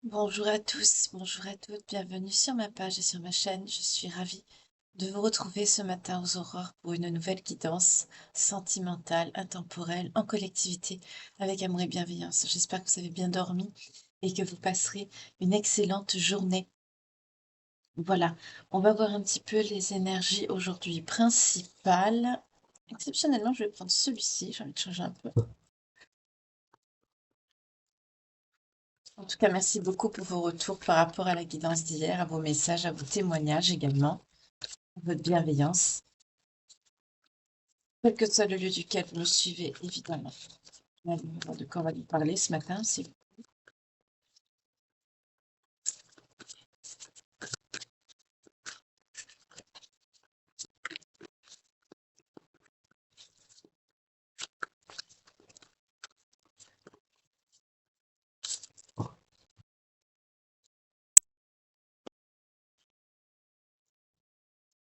Bonjour à tous, bonjour à toutes, bienvenue sur ma page et sur ma chaîne. Je suis ravie de vous retrouver ce matin aux aurores pour une nouvelle guidance sentimentale, intemporelle, en collectivité, avec amour et bienveillance. J'espère que vous avez bien dormi et que vous passerez une excellente journée. Voilà, on va voir un petit peu les énergies aujourd'hui principales. Exceptionnellement, je vais prendre celui-ci, j'ai envie de changer un peu. En tout cas, merci beaucoup pour vos retours par rapport à la guidance d'hier, à vos messages, à vos témoignages également, à votre bienveillance, quel que soit le lieu duquel vous me suivez, évidemment. De quoi on va nous parler ce matin, c'est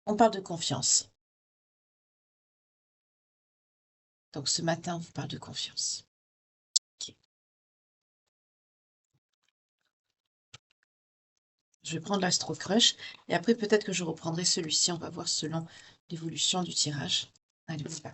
on parle de confiance. Donc ce matin, on vous parle de confiance. Ok. Je vais prendre l'Astro Crush et après peut-être que je reprendrai celui-ci. On va voir selon l'évolution du tirage. Allez, on y va.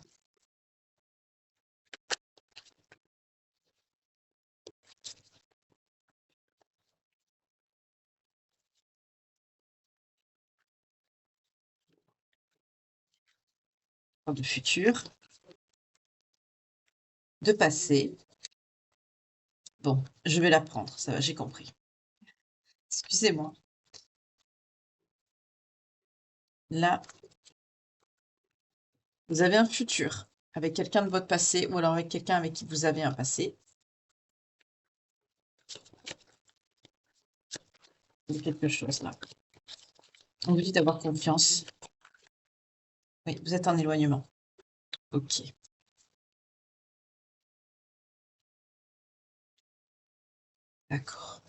De futur, de passé. Bon, je vais la prendre, ça va, j'ai compris. Excusez-moi. Là, vous avez un futur avec quelqu'un de votre passé ou alors avec quelqu'un avec qui vous avez un passé. Il y a quelque chose là. On vous dit d'avoir confiance. Oui, vous êtes en éloignement. Ok. D'accord.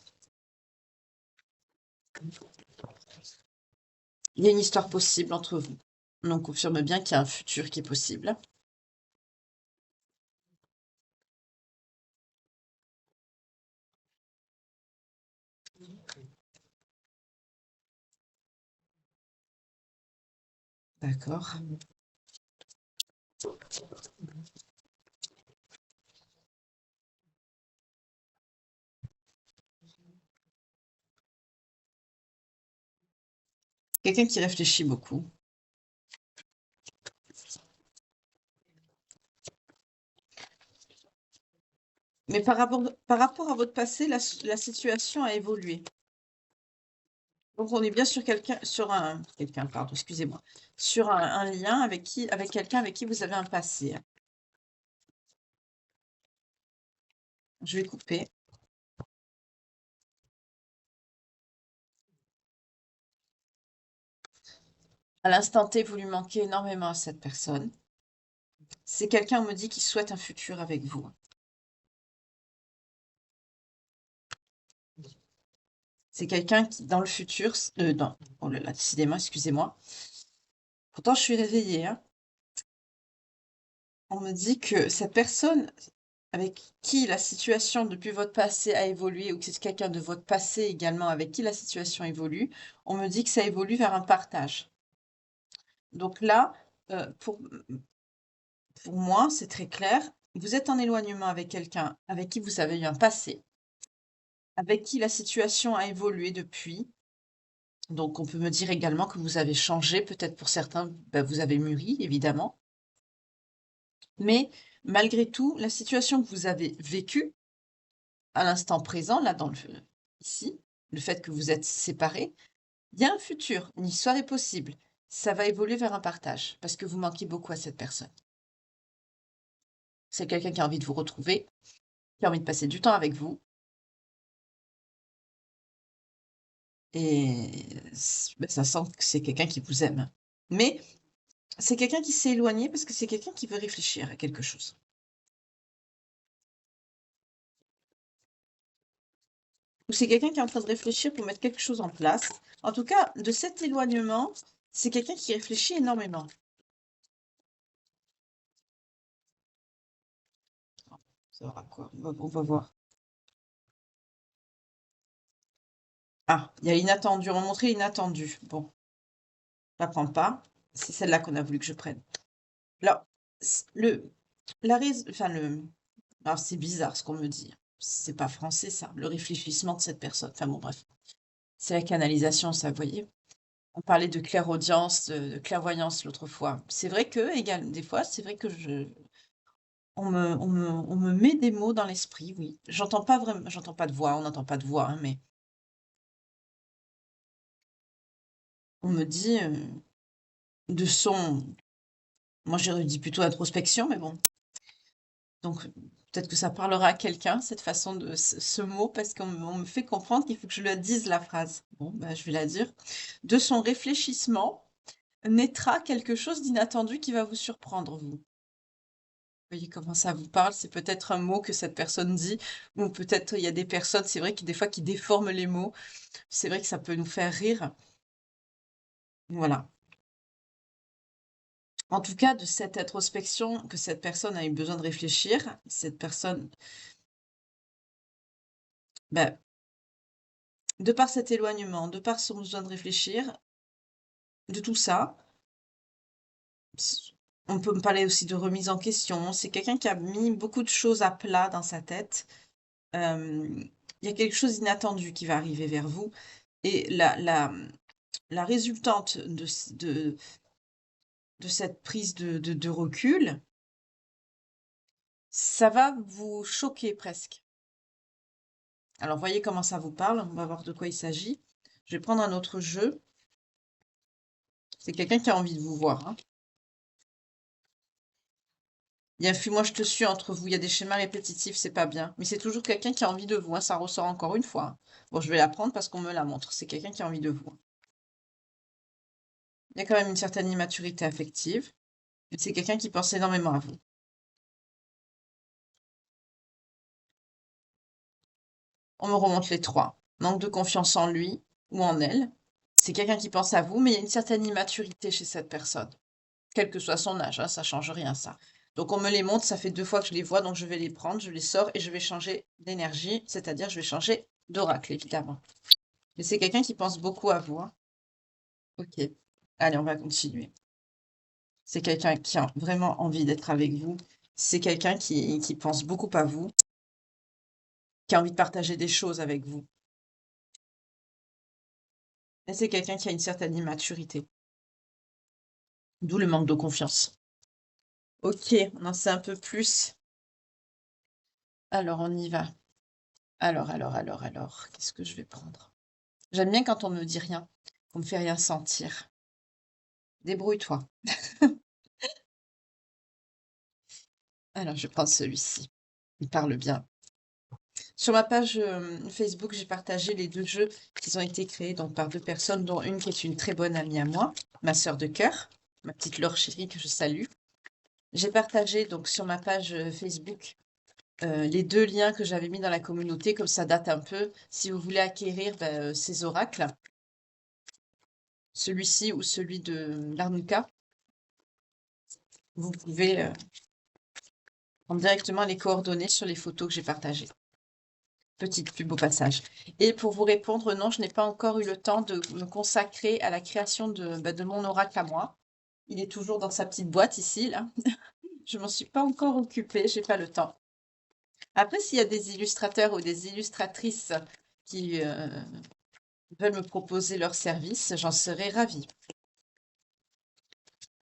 Il y a une histoire possible entre vous. On confirme bien qu'il y a un futur qui est possible. D'accord. Quelqu'un qui réfléchit beaucoup. Mais par rapport à votre passé, la situation a évolué. Donc on est bien sur pardon, excusez-moi, sur un lien avec quelqu'un avec qui vous avez un passé. Je vais couper. À l'instant T, vous lui manquez énormément à cette personne. C'est quelqu'un, on me dit, qui souhaite un futur avec vous. C'est quelqu'un qui, dans le futur, oh là là, décidément, excusez-moi. Pourtant, je suis réveillée, hein. On me dit que cette personne avec qui la situation depuis votre passé a évolué, ou que c'est quelqu'un de votre passé également avec qui la situation évolue, on me dit que ça évolue vers un partage. Donc là, pour moi, c'est très clair. Vous êtes en éloignement avec quelqu'un avec qui vous avez eu un passé, avec qui la situation a évolué depuis. Donc, on peut me dire également que vous avez changé, peut-être pour certains, vous avez mûri, évidemment. Mais malgré tout, la situation que vous avez vécue à l'instant présent, là, ici, le fait que vous êtes séparés, il y a un futur, une histoire est possible. Ça va évoluer vers un partage, parce que vous manquez beaucoup à cette personne. C'est quelqu'un qui a envie de vous retrouver, qui a envie de passer du temps avec vous, et ça sent que c'est quelqu'un qui vous aime. Mais c'est quelqu'un qui s'est éloigné parce que c'est quelqu'un qui veut réfléchir à quelque chose. Ou c'est quelqu'un qui est en train de réfléchir pour mettre quelque chose en place. En tout cas, de cet éloignement, c'est quelqu'un qui réfléchit énormément. Ça aura quoi? On va voir. Ah, il y a l'inattendu. On m'a montré l'inattendu. Bon, je la prends pas. C'est celle-là qu'on a voulu que je prenne. Alors, enfin, alors c'est bizarre ce qu'on me dit. C'est pas français ça, le réfléchissement de cette personne. Enfin bon, bref. C'est la canalisation, ça, vous voyez. On parlait de clairaudience, de clairvoyance l'autre fois. C'est vrai que, des fois, c'est vrai que on me met des mots dans l'esprit, oui. J'entends pas de voix, on n'entend pas de voix, hein, mais on me dit de son, moi j'aurais dit plutôt introspection, mais bon. Donc peut-être que ça parlera à quelqu'un, cette façon de ce mot, parce on me fait comprendre qu'il faut que je le dise la phrase. Bon, bah, je vais la dire. De son réfléchissement naîtra quelque chose d'inattendu qui va vous surprendre, vous. Voyez comment ça vous parle, c'est peut-être un mot que cette personne dit, ou peut-être il y a des personnes, c'est vrai, des fois qui déforment les mots. C'est vrai que ça peut nous faire rire. Voilà. En tout cas, de cette introspection que cette personne a eu besoin de réfléchir, cette personne, ben, de par cet éloignement, de par son besoin de réfléchir, de tout ça, on peut me parler aussi de remise en question. C'est quelqu'un qui a mis beaucoup de choses à plat dans sa tête. Il y a quelque chose d'inattendu qui va arriver vers vous. Et la résultante de cette prise de recul, ça va vous choquer presque. Alors, voyez comment ça vous parle, on va voir de quoi il s'agit. Je vais prendre un autre jeu. C'est quelqu'un qui a envie de vous voir, hein. Il y a fuis-moi, je te suis entre vous. Il y a des schémas répétitifs, c'est pas bien. Mais c'est toujours quelqu'un qui a envie de vous, hein. Ça ressort encore une fois, hein. Bon, je vais la prendre parce qu'on me la montre. C'est quelqu'un qui a envie de vous, hein. Il y a quand même une certaine immaturité affective. C'est quelqu'un qui pense énormément à vous. On me remonte les trois. Manque de confiance en lui ou en elle. C'est quelqu'un qui pense à vous, mais il y a une certaine immaturité chez cette personne. Quel que soit son âge, hein, ça change rien, ça. Donc on me les montre, ça fait 2 fois que je les vois, donc je vais les prendre, je les sors et je vais changer d'énergie, c'est-à-dire je vais changer d'oracle, évidemment. Mais c'est quelqu'un qui pense beaucoup à vous, hein. Ok. Allez, on va continuer. C'est quelqu'un qui a vraiment envie d'être avec vous. C'est quelqu'un qui pense beaucoup à vous, qui a envie de partager des choses avec vous. Et c'est quelqu'un qui a une certaine immaturité. D'où le manque de confiance. Ok, on en sait un peu plus. Alors, on y va. Alors, qu'est-ce que je vais prendre? J'aime bien quand on me dit rien, qu'on me fait rien sentir. Débrouille-toi. Alors, je prends celui-ci. Il parle bien. Sur ma page Facebook, j'ai partagé les 2 jeux qui ont été créés donc par 2 personnes, dont une qui est une très bonne amie à moi, ma sœur de cœur, ma petite Laure chérie que je salue. J'ai partagé donc sur ma page Facebook les 2 liens que j'avais mis dans la communauté, comme ça date un peu. Si vous voulez acquérir ces oracles, celui-ci ou celui de l'Arnuka, vous pouvez prendre directement les coordonnées sur les photos que j'ai partagées. Petite pub au passage. Et pour vous répondre, non, je n'ai pas encore eu le temps de me consacrer à la création de mon oracle à moi. Il est toujours dans sa petite boîte ici, là. Je m'en suis pas encore occupée, j'ai pas le temps. Après, s'il y a des illustrateurs ou des illustratrices qui veulent me proposer leur service, j'en serais ravie.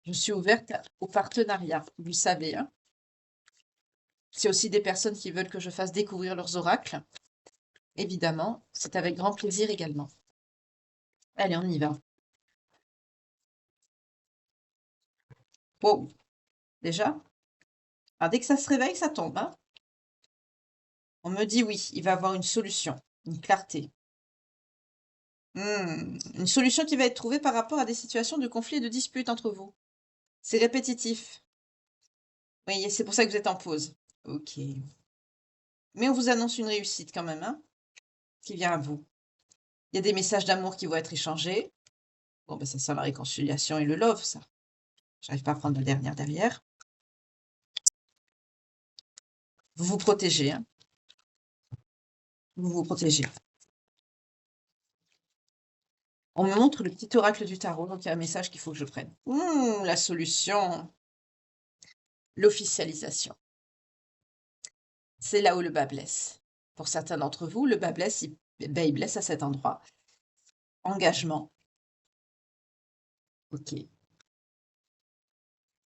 Je suis ouverte au partenariat, vous le savez, hein. S'il y a aussi des personnes qui veulent que je fasse découvrir leurs oracles, évidemment, c'est avec grand plaisir également. Allez, on y va. Wow, déjà? Alors, dès que ça se réveille, ça tombe, hein. On me dit oui, il va avoir une solution, une clarté. Une solution qui va être trouvée par rapport à des situations de conflit et de dispute entre vous. C'est répétitif. Oui, c'est pour ça que vous êtes en pause. Ok. Mais on vous annonce une réussite quand même, hein, qui vient à vous. Il y a des messages d'amour qui vont être échangés. Bon, ben ça sent la réconciliation et le love, ça. J'arrive pas à prendre la dernière derrière. Vous vous protégez, hein. Vous vous protégez. On me montre le petit oracle du tarot, donc il y a un message qu'il faut que je prenne. La solution, l'officialisation. C'est là où le bas blesse. Pour certains d'entre vous, le bas blesse, il blesse à cet endroit. Engagement. Ok.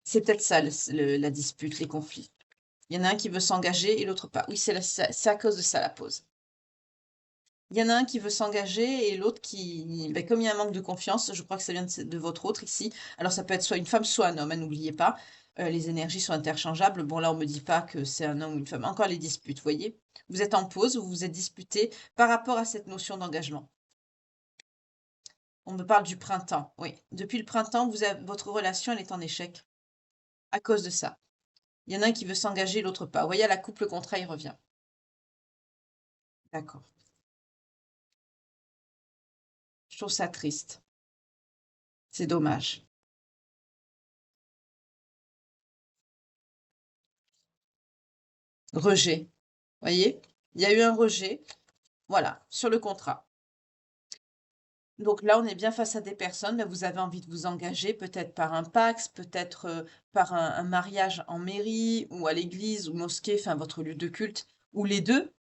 C'est peut-être ça la dispute, les conflits. Il y en a un qui veut s'engager et l'autre pas. Oui, c'est à cause de ça la pause. Il y en a un qui veut s'engager et l'autre qui, ben, comme il y a un manque de confiance, je crois que ça vient de votre autre ici. Alors ça peut être soit une femme, soit un homme, hein, n'oubliez pas. Les énergies sont interchangeables. Bon, là, on me dit pas que c'est un homme ou une femme. Encore les disputes, vous voyez. Vous êtes en pause, vous vous êtes disputé par rapport à cette notion d'engagement. On me parle du printemps, oui. Depuis le printemps, votre relation, elle est en échec à cause de ça. Il y en a un qui veut s'engager, l'autre pas. Vous voyez, la coupe, le contrat, il revient. D'accord. Je trouve ça triste. C'est dommage. Rejet. Voyez? Il y a eu un rejet, voilà, sur le contrat. Donc là, on est bien face à des personnes, ben, vous avez envie de vous engager, peut-être par un Pacs, peut-être par un mariage en mairie, ou à l'église, ou mosquée, enfin votre lieu de culte, ou les deux.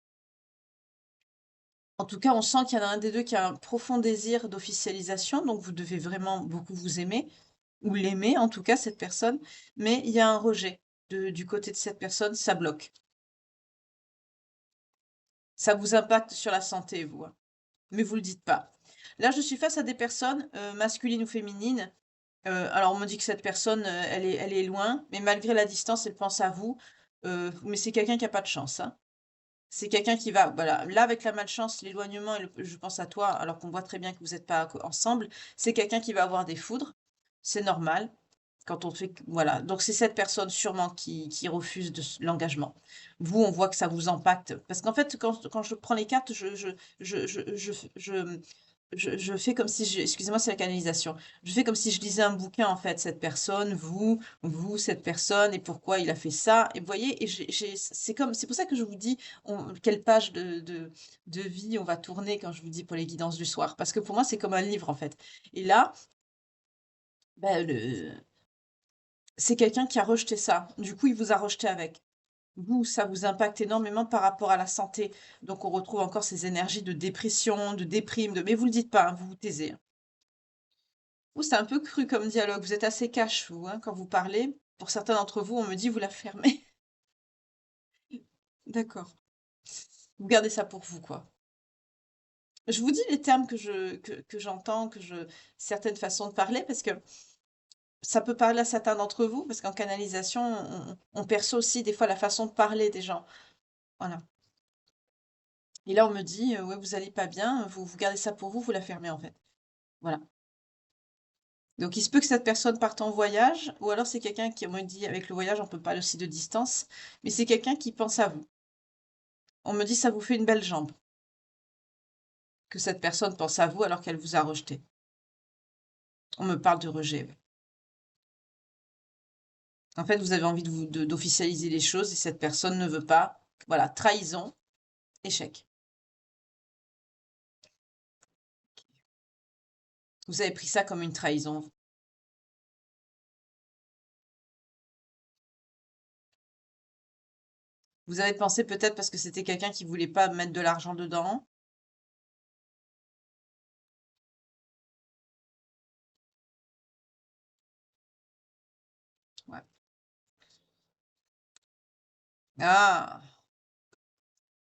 En tout cas, on sent qu'il y en a un des deux qui a un profond désir d'officialisation, donc vous devez vraiment beaucoup vous aimer, ou l'aimer en tout cas, cette personne, mais il y a un rejet du côté de cette personne, ça bloque. Ça vous impacte sur la santé, vous, hein, mais vous le dites pas. Là, je suis face à des personnes, masculines ou féminines. Alors on me dit que cette personne, elle est loin, mais malgré la distance, elle pense à vous. Mais c'est quelqu'un qui a pas de chance, hein. C'est quelqu'un qui va voilà, là, avec la malchance, l'éloignement et le je pense à toi, alors qu'on voit très bien que vous êtes pas ensemble, c'est quelqu'un qui va avoir des foudres. C'est normal quand on fait voilà, donc c'est cette personne sûrement qui refuse l'engagement. Vous, on voit que ça vous impacte parce qu'en fait, quand je prends les cartes, je fais comme si excusez-moi, c'est la canalisation. Je fais comme si je lisais un bouquin, en fait, cette personne, vous, cette personne, et pourquoi il a fait ça. Et vous voyez, et c'est pour ça que je vous dis quelle page de vie on va tourner quand je vous dis pour les guidances du soir. Parce que pour moi, c'est comme un livre, en fait. Et là, ben, c'est quelqu'un qui a rejeté ça. Du coup, il vous a rejeté avec. Vous, ça vous impacte énormément par rapport à la santé. Donc, on retrouve encore ces énergies de dépression, de déprime, mais vous le dites pas, hein, vous vous taisez, hein. Ouh, c'est un peu cru comme dialogue. Vous êtes assez cash, vous, hein, quand vous parlez. Pour certains d'entre vous, on me dit vous la fermez. D'accord. Vous gardez ça pour vous, quoi. Je vous dis les termes que j'entends, certaines façons de parler, parce que ça peut parler à certains d'entre vous, parce qu'en canalisation, on perçoit aussi des fois la façon de parler des gens. Voilà. Et là, on me dit, ouais, vous allez pas bien, vous gardez ça pour vous la fermez, en fait. Voilà. Donc, il se peut que cette personne parte en voyage, ou alors c'est quelqu'un qui, on me dit, avec le voyage, on peut parler aussi de distance, mais c'est quelqu'un qui pense à vous. On me dit, ça vous fait une belle jambe, que cette personne pense à vous alors qu'elle vous a rejeté. On me parle de rejet, oui. En fait, vous avez envie d'officialiser les choses et cette personne ne veut pas. Voilà, trahison, échec. Vous avez pris ça comme une trahison. Vous avez pensé peut-être parce que c'était quelqu'un qui voulait pas mettre de l'argent dedans. Ouais. Ah!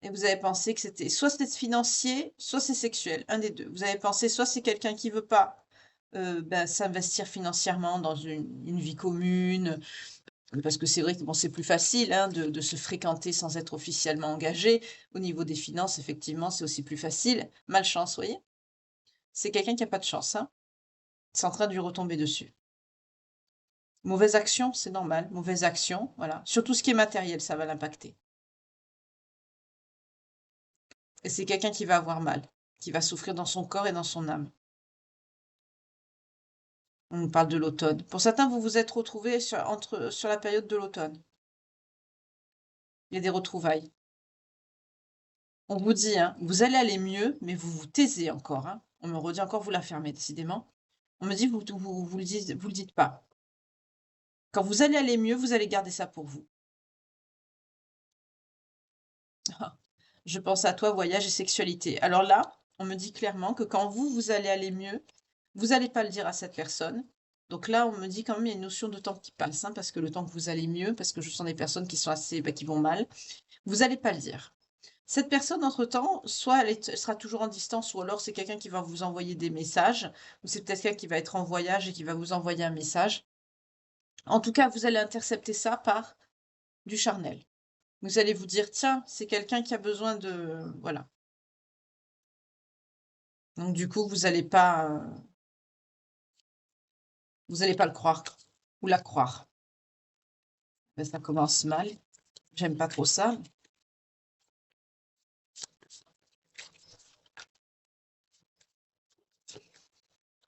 Et vous avez pensé que soit c'était financier, soit c'est sexuel, un des deux. Vous avez pensé soit c'est quelqu'un qui veut pas ben, s'investir financièrement dans une vie commune, parce que c'est vrai que bon, c'est plus facile hein, de se fréquenter sans être officiellement engagé. Au niveau des finances, effectivement, c'est aussi plus facile. Malchance, vous voyez? C'est quelqu'un qui a pas de chance, hein. C'est en train de lui retomber dessus. Mauvaise action, c'est normal. Mauvaise action, voilà. Surtout ce qui est matériel, ça va l'impacter. Et c'est quelqu'un qui va avoir mal, qui va souffrir dans son corps et dans son âme. On nous parle de l'automne. Pour certains, vous vous êtes retrouvés sur la période de l'automne. Il y a des retrouvailles. On vous dit, hein, vous allez aller mieux, mais vous vous taisez encore, hein. On me redit encore, vous la fermez, décidément. On me dit, vous le dites pas. Quand vous allez aller mieux, vous allez garder ça pour vous. Ah, je pense à toi, voyage et sexualité. Alors là, on me dit clairement que quand vous allez aller mieux, vous n'allez pas le dire à cette personne. Donc là, on me dit quand même, il y a une notion de temps qui passe, hein, parce que le temps que vous allez mieux, parce que je sens des personnes qui sont assez, qui vont mal, vous n'allez pas le dire. Cette personne, entre-temps, soit elle sera toujours en distance, ou alors c'est quelqu'un qui va vous envoyer des messages, ou c'est peut-être quelqu'un qui va être en voyage et qui va vous envoyer un message. En tout cas, vous allez intercepter ça par du charnel. Vous allez vous dire, tiens, c'est quelqu'un qui a besoin de... Voilà. Donc du coup, vous allez pas le croire, ou la croire. Ben, ça commence mal. J'aime pas trop ça.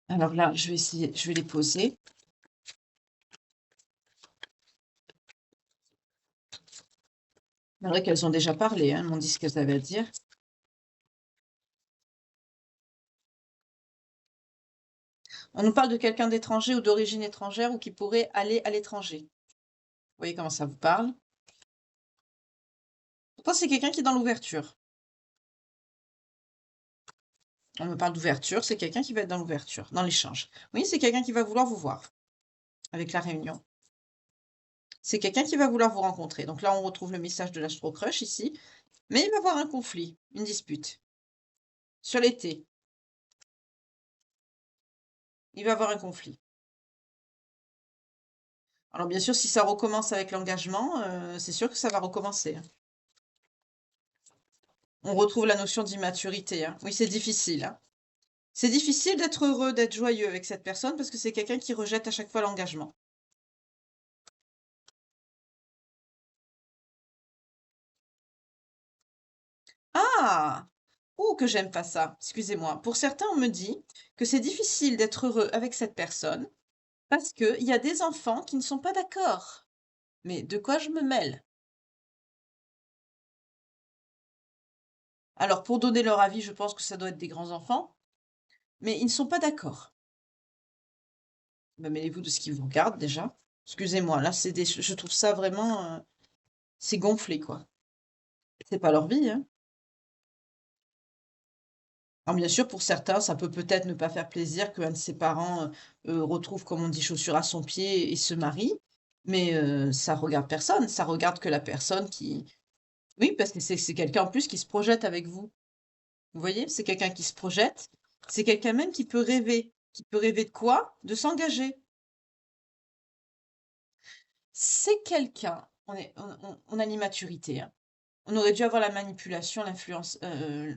Alors là, je vais essayer, je vais les poser. C'est vrai qu'elles ont déjà parlé, hein, elles m'ont dit ce qu'elles avaient à dire. On nous parle de quelqu'un d'étranger ou d'origine étrangère ou qui pourrait aller à l'étranger. Vous voyez comment ça vous parle? Pourtant, c'est quelqu'un qui est dans l'ouverture. On me parle d'ouverture, c'est quelqu'un qui va être dans l'ouverture, dans l'échange. Oui, c'est quelqu'un qui va vouloir vous voir avec la réunion. C'est quelqu'un qui va vouloir vous rencontrer. Donc là, on retrouve le message de l'astro-crush ici. Mais il va y avoir un conflit, une dispute. Sur l'été. Il va y avoir un conflit. Alors bien sûr, si ça recommence avec l'engagement, c'est sûr que ça va recommencer, hein. On retrouve la notion d'immaturité, hein. Oui, c'est difficile, hein. C'est difficile d'être heureux, d'être joyeux avec cette personne parce que c'est quelqu'un qui rejette à chaque fois l'engagement. Ah! Oh, que j'aime pas ça, excusez-moi. Pour certains, on me dit que c'est difficile d'être heureux avec cette personne parce qu'il y a des enfants qui ne sont pas d'accord. Mais de quoi je me mêle? Alors, pour donner leur avis, je pense que ça doit être des grands enfants, mais ils ne sont pas d'accord. Bah, mêlez-vous de ce qui vous regarde déjà. Excusez-moi, là, je trouve ça vraiment, c'est gonflé, quoi. C'est pas leur vie, hein. Alors bien sûr, pour certains, ça peut peut-être ne pas faire plaisir qu'un de ses parents, retrouve, comme on dit, chaussure à son pied et se marie, mais ça regarde personne. Ça regarde que la personne qui oui, parce que c'est quelqu'un en plus qui se projette avec vous. Vous voyez? C'est quelqu'un qui se projette, c'est quelqu'un même qui peut rêver. Qui peut rêver de quoi? De s'engager. C'est quelqu'un on a l'immaturité, hein. On aurait dû avoir la manipulation, l'influence,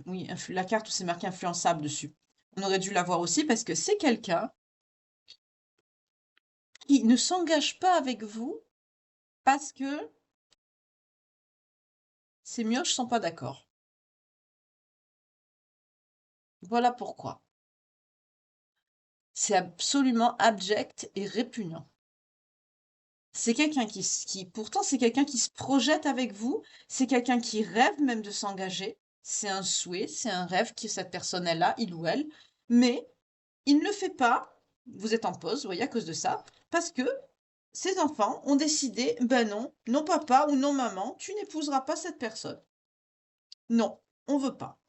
oui, la carte où c'est marqué influençable dessus. On aurait dû l'avoir aussi parce que c'est quelqu'un qui ne s'engage pas avec vous parce que ses mioches sont pas d'accord. Voilà pourquoi. C'est absolument abject et répugnant. C'est quelqu'un pourtant, c'est quelqu'un qui se projette avec vous, c'est quelqu'un qui rêve même de s'engager. C'est un souhait, c'est un rêve que cette personne elle a, il ou elle, mais il ne le fait pas. Vous êtes en pause, vous voyez, à cause de ça, parce que ses enfants ont décidé, ben non, non papa ou non maman, tu n'épouseras pas cette personne. Non, on veut pas.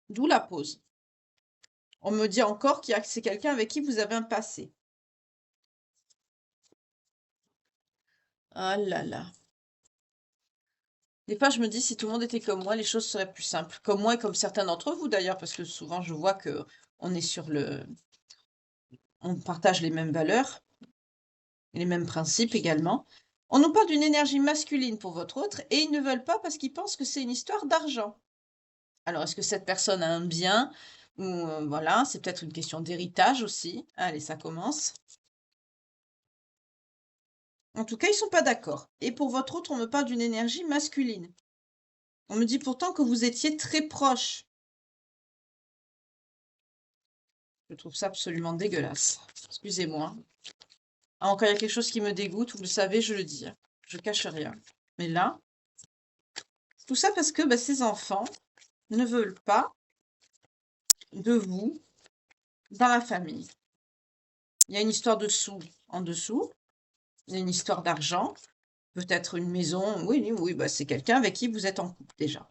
D'où la pause. On me dit encore que c'est quelqu'un avec qui vous avez un passé. Ah là là. Des fois, je me dis, si tout le monde était comme moi, les choses seraient plus simples. Comme moi et comme certains d'entre vous d'ailleurs, parce que souvent je vois que on est on partage les mêmes valeurs, et les mêmes principes également. On nous parle d'une énergie masculine pour votre autre, et ils ne veulent pas parce qu'ils pensent que c'est une histoire d'argent. Alors, est-ce que cette personne a un bien? Ou voilà, c'est peut-être une question d'héritage aussi. Allez, ça commence. En tout cas, ils sont pas d'accord. Et pour votre autre, on me parle d'une énergie masculine. On me dit pourtant que vous étiez très proches. Je trouve ça absolument dégueulasse. Excusez-moi. Ah, encore il y a quelque chose qui me dégoûte, vous le savez, je le dis, hein. Je cache rien. Mais là, tout ça parce que bah, ces enfants ne veulent pas de vous dans la famille. Il y a une histoire de sous en dessous, il y a une histoire d'argent, peut-être une maison. Oui, oui, oui, bah, c'est quelqu'un avec qui vous êtes en couple déjà.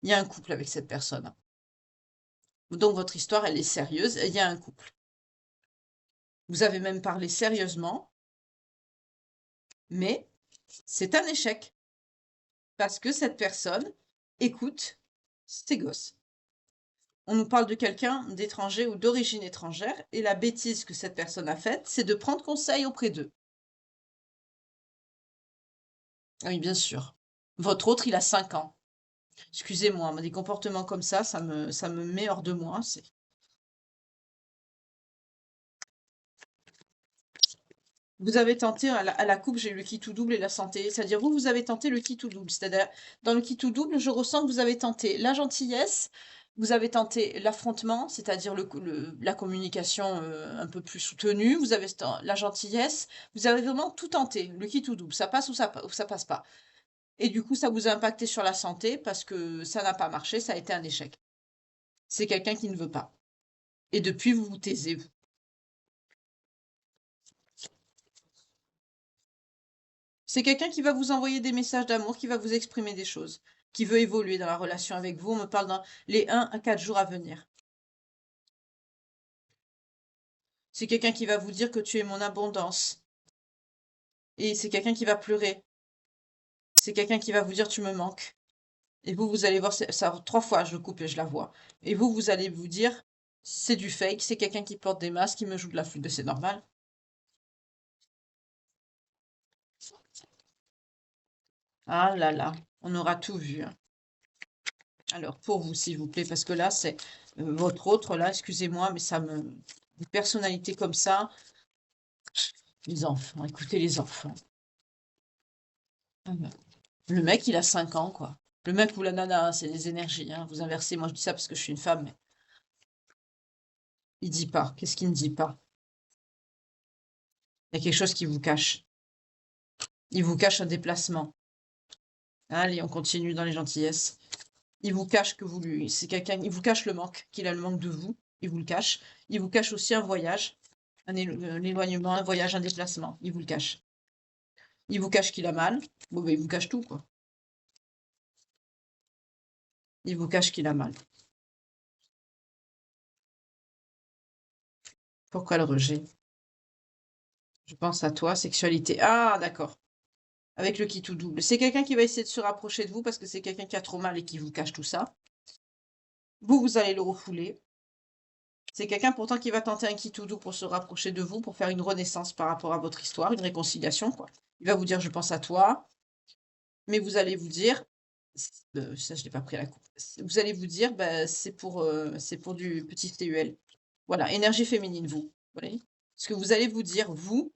Il y a un couple avec cette personne. Donc votre histoire, elle est sérieuse et il y a un couple. Vous avez même parlé sérieusement, mais c'est un échec parce que cette personne écoute ses gosses. On nous parle de quelqu'un d'étranger ou d'origine étrangère et la bêtise que cette personne a faite, c'est de prendre conseil auprès d'eux. Oui, bien sûr. Votre autre, il a 5 ans. Excusez-moi, mais des comportements comme ça me met hors de moi. Vous avez tenté à la coupe, j'ai eu le qui tout double et la santé. C'est-à-dire, vous avez tenté le qui tout double. C'est-à-dire, dans le qui tout double, je ressens que vous avez tenté la gentillesse, vous avez tenté l'affrontement, c'est-à-dire la communication un peu plus soutenue, vous avez la gentillesse, vous avez vraiment tout tenté, le qui tout double. Ça passe ou ça passe pas. Et du coup, ça vous a impacté sur la santé parce que ça n'a pas marché, ça a été un échec. C'est quelqu'un qui ne veut pas. Et depuis, vous vous taisez, vous. C'est quelqu'un qui va vous envoyer des messages d'amour, qui va vous exprimer des choses, qui veut évoluer dans la relation avec vous. On me parle dans les 1 à 4 jours à venir. C'est quelqu'un qui va vous dire que tu es mon abondance. Et c'est quelqu'un qui va pleurer. C'est quelqu'un qui va vous dire tu me manques. Et vous allez voir ça 3 fois, je coupe et je la vois. Et vous allez vous dire c'est du fake, c'est quelqu'un qui porte des masques, qui me joue de la flûte, c'est normal. Ah là là, on aura tout vu, hein. Alors, pour vous, s'il vous plaît, parce que là, c'est votre autre, là, excusez-moi, mais une personnalité comme ça, les enfants, écoutez les enfants. Ah ben, le mec, il a 5 ans, quoi. Le mec ou la nana, hein, c'est des énergies, hein, vous inversez. Moi, je dis ça parce que je suis une femme, mais il dit pas. Qu'est-ce qu'il ne dit pas? Il y a quelque chose qui vous cache. Il vous cache un déplacement. Allez, on continue dans les gentillesses. Il vous cache que vous lui... C'est quelqu'un... Il vous cache le manque, qu'il a le manque de vous. Il vous le cache. Il vous cache aussi un voyage, un éloignement, un voyage, un déplacement. Il vous le cache. Il vous cache qu'il a mal. Bon, ben, il vous cache tout, quoi. Il vous cache qu'il a mal. Pourquoi le rejet? Je pense à toi, sexualité. Ah, d'accord. Avec le qui tout double. C'est quelqu'un qui va essayer de se rapprocher de vous parce que c'est quelqu'un qui a trop mal et qui vous cache tout ça. Vous allez le refouler. C'est quelqu'un pourtant qui va tenter un qui tout doux pour se rapprocher de vous, pour faire une renaissance par rapport à votre histoire, une réconciliation, quoi. Il va vous dire je pense à toi, mais vous allez vous dire, ça je l'ai pas pris à la coupe. Vous allez vous dire, bah, c'est pour du petit TUL. Voilà, énergie féminine, vous. Voyez? Ce que vous allez vous dire, vous,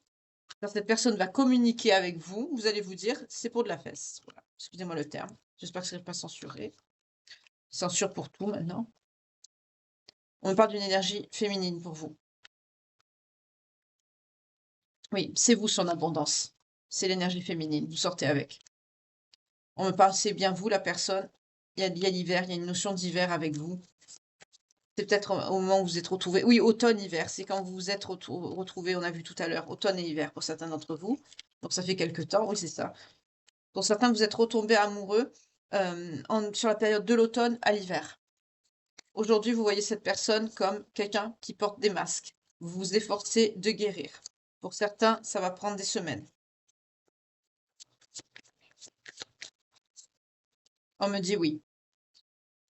quand cette personne va communiquer avec vous, vous allez vous dire, c'est pour de la fesse. Voilà. Excusez-moi le terme. J'espère que ce n'est pas censuré. Censure pour tout maintenant. On me parle d'une énergie féminine pour vous. Oui, c'est vous son abondance. C'est l'énergie féminine. Vous sortez avec. On me parle, c'est bien vous la personne. Il y a l'hiver, il y a une notion d'hiver avec vous. C'est peut-être au moment où vous êtes retrouvés. Oui, automne-hiver, c'est quand vous vous êtes retrouvés, on a vu tout à l'heure, automne et hiver pour certains d'entre vous. Donc ça fait quelque temps, oui, c'est ça. Pour certains, vous êtes retombés amoureux sur la période de l'automne à l'hiver. Aujourd'hui, vous voyez cette personne comme quelqu'un qui porte des masques. Vous vous efforcez de guérir. Pour certains, ça va prendre des semaines. On me dit oui.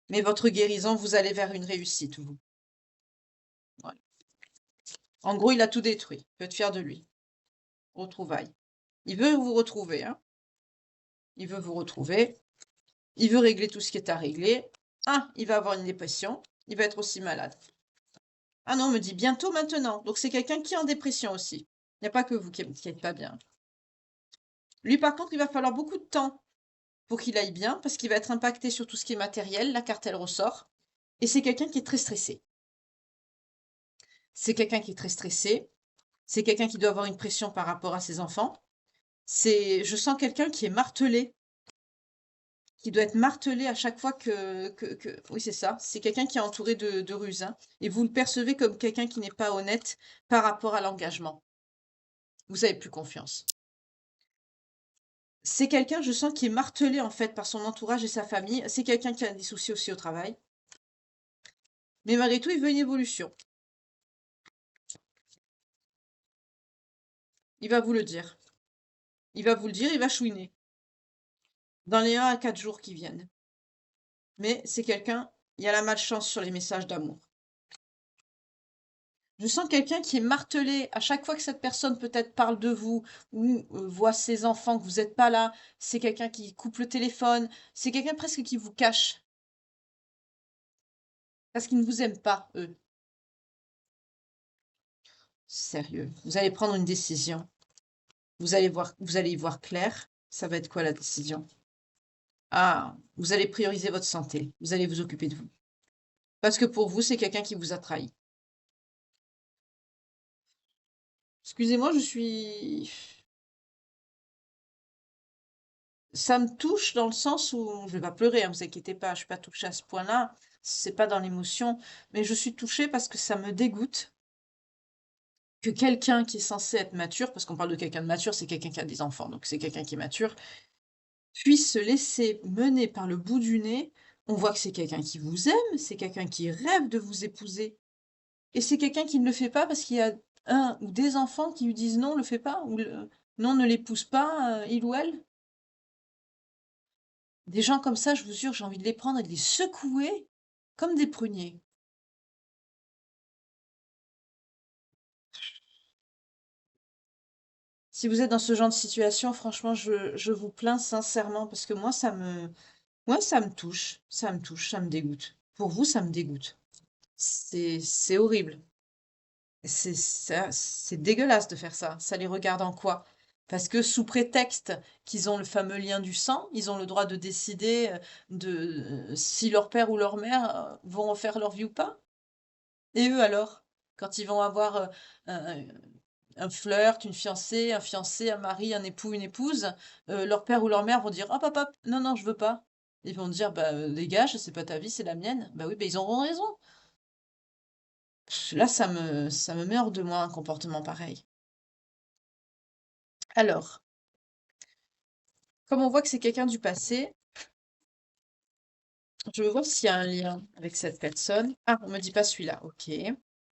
Mais votre guérison, vous allez vers une réussite, vous. Voilà. En gros, il a tout détruit. Vous pouvez être fier de lui. Retrouvailles. Il veut vous retrouver, hein. Il veut vous retrouver. Il veut régler tout ce qui est à régler. Ah, il va avoir une dépression. Il va être aussi malade. Ah non, on me dit bientôt maintenant. Donc c'est quelqu'un qui est en dépression aussi. Il n'y a pas que vous qui n'êtes pas bien. Lui, par contre, il va falloir beaucoup de temps pour qu'il aille bien, parce qu'il va être impacté sur tout ce qui est matériel. La carte, elle ressort. Et c'est quelqu'un qui est très stressé. C'est quelqu'un qui est très stressé. C'est quelqu'un qui doit avoir une pression par rapport à ses enfants. Je sens quelqu'un qui est martelé. qui doit être martelé à chaque fois oui, c'est ça, c'est quelqu'un qui est entouré de ruse, hein, et vous le percevez comme quelqu'un qui n'est pas honnête par rapport à l'engagement. Vous avez plus confiance. C'est quelqu'un, je sens, qui est martelé, en fait, par son entourage et sa famille. C'est quelqu'un qui a des soucis aussi au travail. Mais malgré tout, il veut une évolution. Il va vous le dire. Il va vous le dire, il va chouiner dans les 1 à 4 jours qui viennent. Mais c'est quelqu'un, il y a la malchance sur les messages d'amour. Je sens quelqu'un qui est martelé à chaque fois que cette personne peut-être parle de vous ou voit ses enfants, que vous n'êtes pas là. C'est quelqu'un qui coupe le téléphone. C'est quelqu'un presque qui vous cache parce qu'ils ne vous aiment pas, eux. Sérieux. Vous allez prendre une décision. Vous allez y voir clair. Ça va être quoi la décision? Ah, vous allez prioriser votre santé. Vous allez vous occuper de vous. Parce que pour vous, c'est quelqu'un qui vous a trahi. Excusez-moi, ça me touche dans le sens où je vais pas pleurer, hein, vous inquiétez pas, je suis pas touchée à ce point-là, c'est pas dans l'émotion, mais je suis touchée parce que ça me dégoûte que quelqu'un qui est censé être mature, parce qu'on parle de quelqu'un de mature, c'est quelqu'un qui a des enfants, donc c'est quelqu'un qui est mature, puisse se laisser mener par le bout du nez. On voit que c'est quelqu'un qui vous aime, c'est quelqu'un qui rêve de vous épouser, et c'est quelqu'un qui ne le fait pas parce qu'il y a un ou des enfants qui lui disent non, le fais pas, ou non, ne l'épouse pas, il ou elle. Des gens comme ça, je vous jure, j'ai envie de les prendre et de les secouer comme des pruniers. Si vous êtes dans ce genre de situation, franchement, je vous plains sincèrement parce que moi, ça me touche, ça me dégoûte. Pour vous, ça me dégoûte. C'est horrible. C'est dégueulasse de faire ça. Ça les regarde en quoi? Parce que sous prétexte qu'ils ont le fameux lien du sang, ils ont le droit de décider si leur père ou leur mère vont refaire leur vie ou pas. Et eux alors? Quand ils vont avoir un, un flirt, une fiancée, un fiancé, un mari, un époux, une épouse, leur père ou leur mère vont dire hop, hop, hop, non, non, je veux pas. Ils vont dire bah dégage, c'est pas ta vie, c'est la mienne. Bah oui, bah ils auront raison. Là, ça me met hors de moi un comportement pareil. Alors, comme on voit que c'est quelqu'un du passé, je veux voir s'il y a un lien avec cette personne. Ah, on me dit pas celui-là, ok.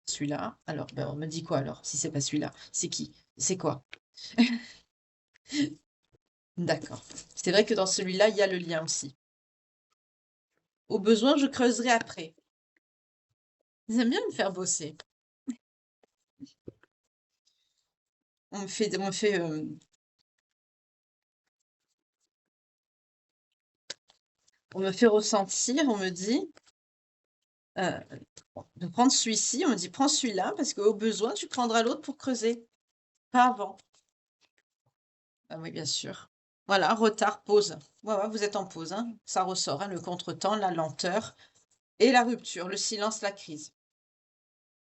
Celui-là. Alors, ben, on me dit quoi alors, si c'est pas celui-là? C'est qui? C'est quoi? D'accord. C'est vrai que dans celui-là, il y a le lien aussi. Au besoin, je creuserai après. Ils aiment bien me faire bosser. On me fait ressentir, on me dit euh, de prendre celui-ci, on me dit prends celui-là parce qu'au besoin, tu prendras l'autre pour creuser. Pas avant. Ah oui, bien sûr. Voilà, retard, pause. Voilà, vous êtes en pause, hein. Ça ressort, hein, le contretemps, la lenteur et la rupture, le silence, la crise.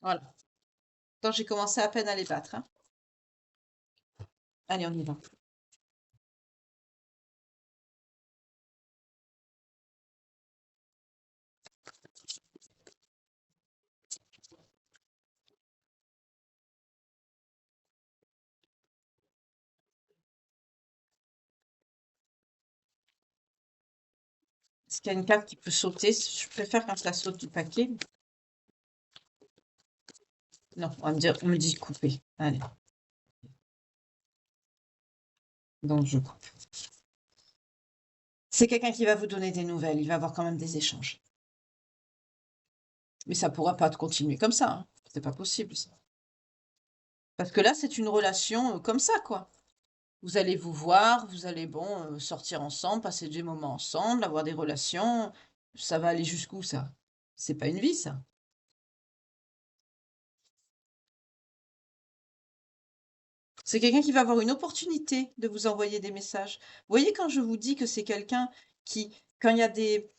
Voilà. Quand j'ai commencé à peine à les battre, hein. Allez, on y va. Est-ce qu'il y a une carte qui peut sauter? Je préfère quand ça saute du paquet. Non, on me dit couper. Allez, donc je coupe. C'est quelqu'un qui va vous donner des nouvelles, il va avoir quand même des échanges. Mais ça pourra pas continuer comme ça, hein. C'est pas possible, ça. Parce que là, c'est une relation comme ça, quoi. Vous allez vous voir, vous allez, bon, sortir ensemble, passer des moments ensemble, avoir des relations. Ça va aller jusqu'où, ça? C'est pas une vie, ça. C'est quelqu'un qui va avoir une opportunité de vous envoyer des messages. Vous voyez, quand je vous dis que c'est quelqu'un qui, quand il y a des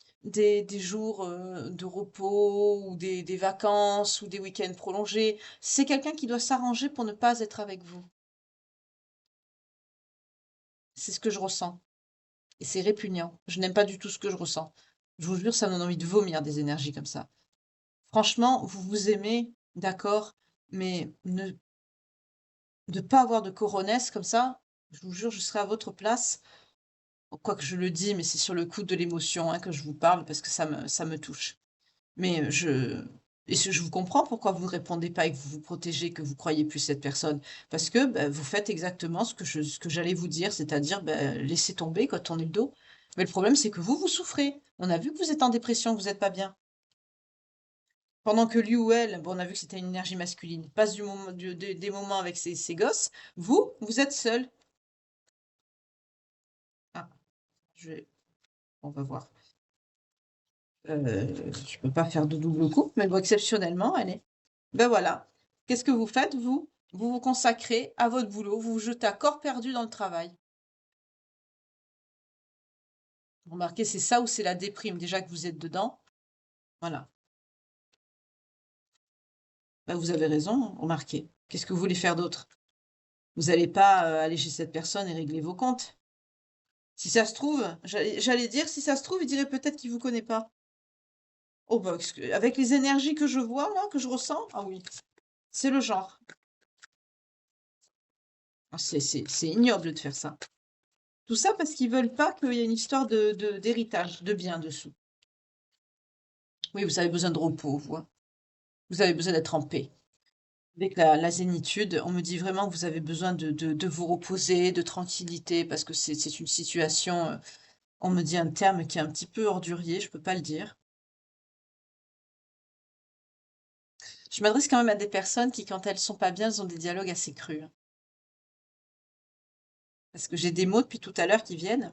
jours de repos ou des vacances ou des week-ends prolongés, c'est quelqu'un qui doit s'arranger pour ne pas être avec vous. C'est ce que je ressens. et c'est répugnant. Je n'aime pas du tout ce que je ressens. Je vous jure, ça me donne envie de vomir des énergies comme ça. Franchement, vous vous aimez, d'accord, mais ne pas avoir de coronesse comme ça, je vous jure, je serais à votre place. Quoique je le dis, mais c'est sur le coup de l'émotion, hein, que je vous parle parce que ça me touche. Mais je vous comprends pourquoi vous ne répondez pas et que vous vous protégez, que vous croyez plus cette personne. Parce que, bah, vous faites exactement ce que j'allais vous dire, c'est-à-dire, bah, laissez tomber quand on est le dos. Mais le problème, c'est que vous, vous souffrez. On a vu que vous êtes en dépression, que vous êtes pas bien. Pendant que lui ou elle, bon, on a vu que c'était une énergie masculine, passe du moment des moments avec ses gosses, vous êtes seul. Ah, je vais on va voir. Je peux pas faire de double coupe, mais bon, exceptionnellement, allez. Ben voilà. Qu'est-ce que vous faites, vous? Vous vous consacrez à votre boulot, vous vous jetez à corps perdu dans le travail. Remarquez, c'est ça ou c'est la déprime, déjà que vous êtes dedans. Voilà. Ben, vous avez raison, remarquez. Qu'est-ce que vous voulez faire d'autre? Vous n'allez pas aller chez cette personne et régler vos comptes. Si ça se trouve, j'allais dire, si ça se trouve, il dirait peut-être qu'il vous connaît pas. Oh, bah, avec les énergies que je vois, là, que je ressens, ah oui, c'est le genre. Ah, c'est ignoble de faire ça. Tout ça parce qu'ils veulent pas qu'il y ait une histoire d'héritage, de biens dessous. Oui, vous avez besoin de repos, vous, hein. Vous avez besoin d'être en paix. Avec la zénitude, on me dit vraiment que vous avez besoin de vous reposer, de tranquillité, parce que c'est une situation, on me dit un terme qui est un petit peu ordurier, je peux pas le dire. Je m'adresse quand même à des personnes qui, quand elles sont pas bien, elles ont des dialogues assez crus, hein. Parce que j'ai des mots depuis tout à l'heure qui viennent.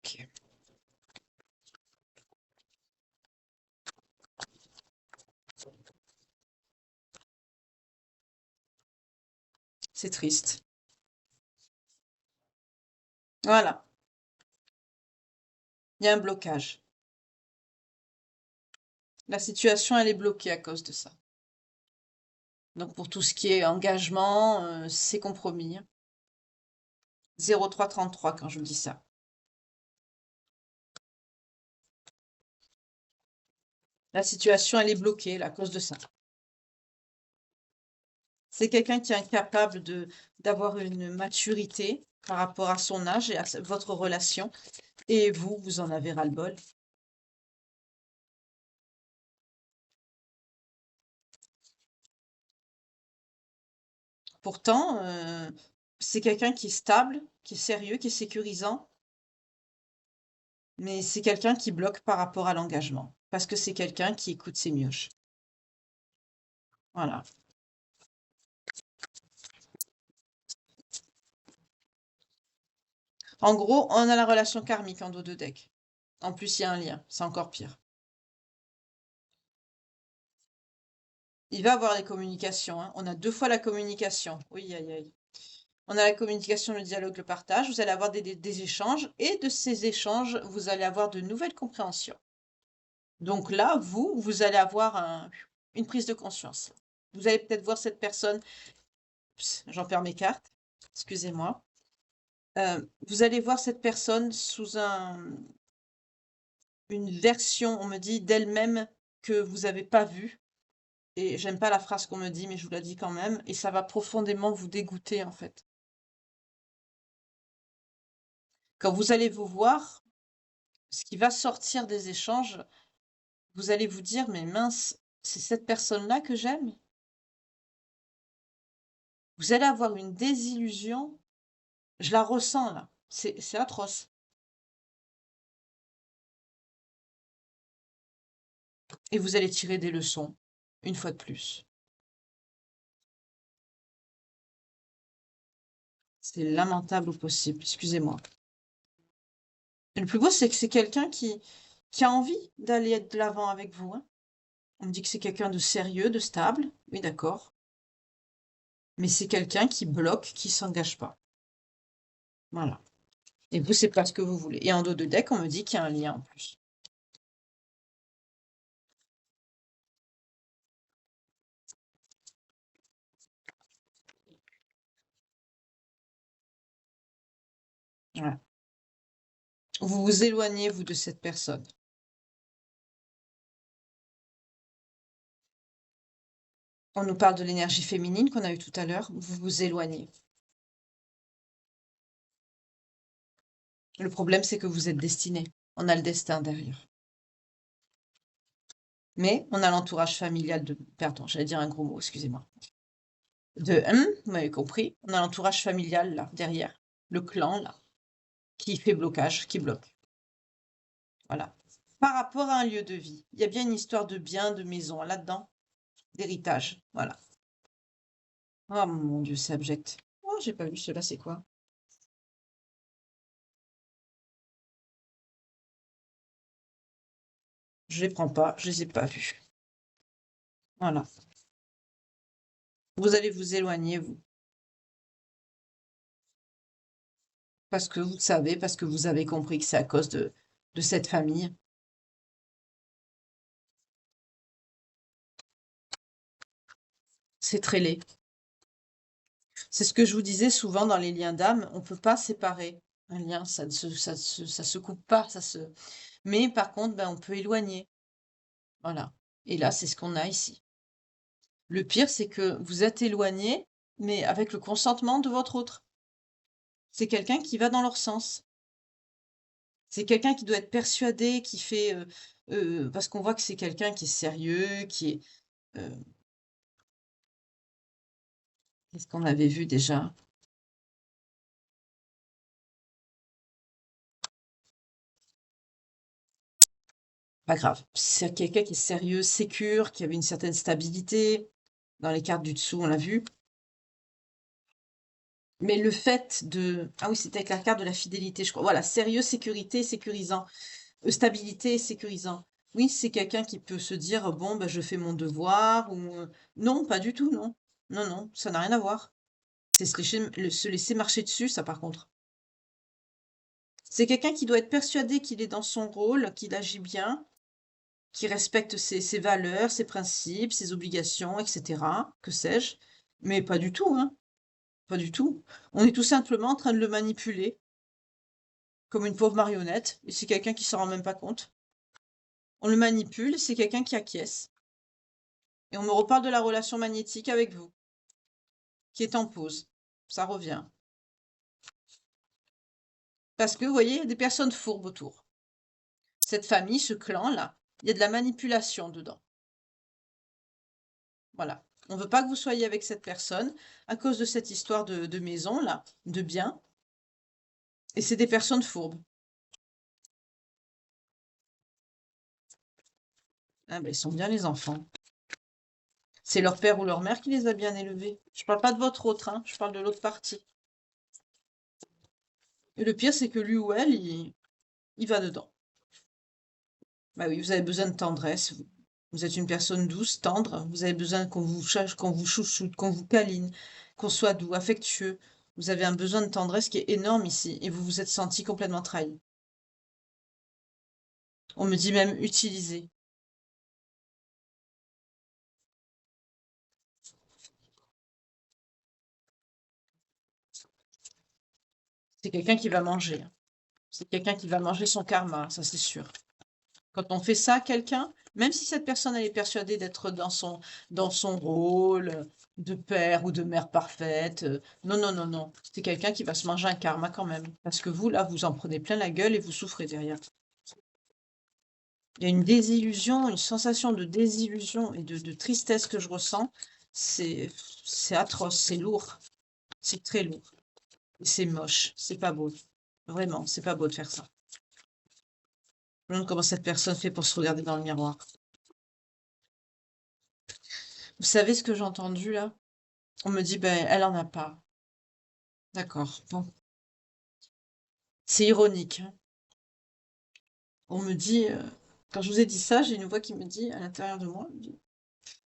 Ok. C'est triste. Voilà, il y a un blocage. La situation, elle est bloquée à cause de ça. Donc pour tout ce qui est engagement, c'est compromis, hein. 0333 quand je vous dis ça. La situation, elle est bloquée là, à cause de ça. C'est quelqu'un qui est incapable d'avoir une maturité par rapport à son âge et à votre relation. Et vous, vous en avez ras-le-bol. Pourtant, c'est quelqu'un qui est stable, qui est sérieux, qui est sécurisant, mais c'est quelqu'un qui bloque par rapport à l'engagement. Parce que c'est quelqu'un qui écoute ses mioches. Voilà. En gros, on a la relation karmique en dos de deck. En plus, il y a un lien. C'est encore pire. Il va avoir les communications, hein. On a 2 fois la communication. Oui, aïe, aïe. On a la communication, le dialogue, le partage. Vous allez avoir des échanges et de ces échanges, vous allez avoir de nouvelles compréhensions. Donc là, vous allez avoir une prise de conscience. Vous allez peut-être voir cette personne, j'en perds mes cartes, excusez-moi. Vous allez voir cette personne sous une version, on me dit, d'elle-même que vous n'avez pas vue. Et j'aime pas la phrase qu'on me dit, mais je vous la dis quand même. Et ça va profondément vous dégoûter, en fait. Quand vous allez vous voir, ce qui va sortir des échanges, vous allez vous dire: «Mais mince, c'est cette personne-là que j'aime?» Vous allez avoir une désillusion, je la ressens là, c'est atroce et vous allez tirer des leçons, une fois de plus. C'est lamentable au possible, excusez-moi. Et le plus beau, c'est que c'est quelqu'un qui a envie d'aller de l'avant avec vous, hein. On me dit que c'est quelqu'un de sérieux, de stable, oui d'accord, mais c'est quelqu'un qui bloque, qui s'engage pas. Voilà. Et vous, c'est pas ce que vous voulez. Et en dos de deck, on me dit qu'il y a un lien en plus. Voilà. Vous vous éloignez, vous, de cette personne. On nous parle de l'énergie féminine qu'on a eue tout à l'heure, vous vous éloignez. Le problème, c'est que vous êtes destiné. On a le destin derrière. Mais on a l'entourage familial de pardon, j'allais dire un gros mot, excusez-moi. Vous m'avez compris. On a l'entourage familial là, derrière, le clan là, qui fait blocage, qui bloque. Voilà. Par rapport à un lieu de vie, il y a bien une histoire de bien, de maison là-dedans, d'héritage, voilà. Oh mon Dieu, c'est abject. Oh, j'ai pas vu cela, c'est quoi? Je les prends pas, je les ai pas vus. Voilà. Vous allez vous éloigner, vous, parce que vous savez, parce que vous avez compris que c'est à cause de cette famille. C'est très laid. C'est ce que je vous disais souvent dans les liens d'âme, on peut pas séparer un lien, ça se coupe pas, ça se mais par contre, ben, on peut éloigner, voilà et là, c'est ce qu'on a ici. Le pire, c'est que vous êtes éloignés, mais avec le consentement de votre autre. C'est quelqu'un qui va dans leur sens. C'est quelqu'un qui doit être persuadé, qui fait, parce qu'on voit que c'est quelqu'un qui est sérieux, qui est, heu qu'est-ce qu'on avait vu déjà? Pas grave. C'est quelqu'un qui est sérieux, sécure, qui avait une certaine stabilité. Dans les cartes du dessous, on l'a vu. Mais le fait de ah oui, c'était avec la carte de la fidélité, je crois. Voilà, sérieux, sécurité, sécurisant. Stabilité, sécurisant. Oui, c'est quelqu'un qui peut se dire: «Bon, bah, je fais mon devoir» ou non, pas du tout, non. Non, non, ça n'a rien à voir. C'est se laisser marcher dessus, ça, par contre. C'est quelqu'un qui doit être persuadé qu'il est dans son rôle, qu'il agit bien, qui respecte ses valeurs, ses principes, ses obligations et cetera, que sais-je. Mais pas du tout, hein, pas du tout. On est tout simplement en train de le manipuler comme une pauvre marionnette et c'est quelqu'un qui s'en rend même pas compte. On le manipule, c'est quelqu'un qui acquiesce et on me reparle de la relation magnétique avec vous, qui est en pause. Ça revient. Parce que, vous voyez, il y a des personnes fourbes autour. Cette famille, ce clan-là, il y a de la manipulation dedans. Voilà. On ne veut pas que vous soyez avec cette personne à cause de cette histoire de maison, là, de bien. Et c'est des personnes fourbes. Ah ben, ils sont bien les enfants. C'est leur père ou leur mère qui les a bien élevés. Je parle pas de votre autre, hein, je parle de l'autre partie. Et le pire, c'est que lui ou elle, il va dedans. Bah oui, vous avez besoin de tendresse. Vous êtes une personne douce, tendre. Vous avez besoin qu'on vous cherche, qu'on vous chouchoute, qu'on vous câline, qu'on soit doux, affectueux. Vous avez un besoin de tendresse qui est énorme ici. Et vous vous êtes senti complètement trahi. On me dit même utilisé. C'est quelqu'un qui va manger, hein. C'est quelqu'un qui va manger son karma, ça c'est sûr. Quand on fait ça à quelqu'un, même si cette personne elle est persuadée d'être dans son rôle de père ou de mère parfaite, non, non, non, non. C'est quelqu'un qui va se manger un karma quand même. Parce que vous, là, vous en prenez plein la gueule et vous souffrez derrière. Il y a une désillusion, une sensation de désillusion et de tristesse que je ressens. C'est, c'est atroce, c'est lourd, c'est très lourd. Et c'est moche, c'est pas beau. Vraiment, c'est pas beau de faire ça. Je me demande comment cette personne fait pour se regarder dans le miroir. Vous savez ce que j'ai entendu là? On me dit, ben, elle en a pas. D'accord, bon. C'est ironique, hein. On me dit, quand je vous ai dit ça, j'ai une voix qui me dit à l'intérieur de moi, elle me dit,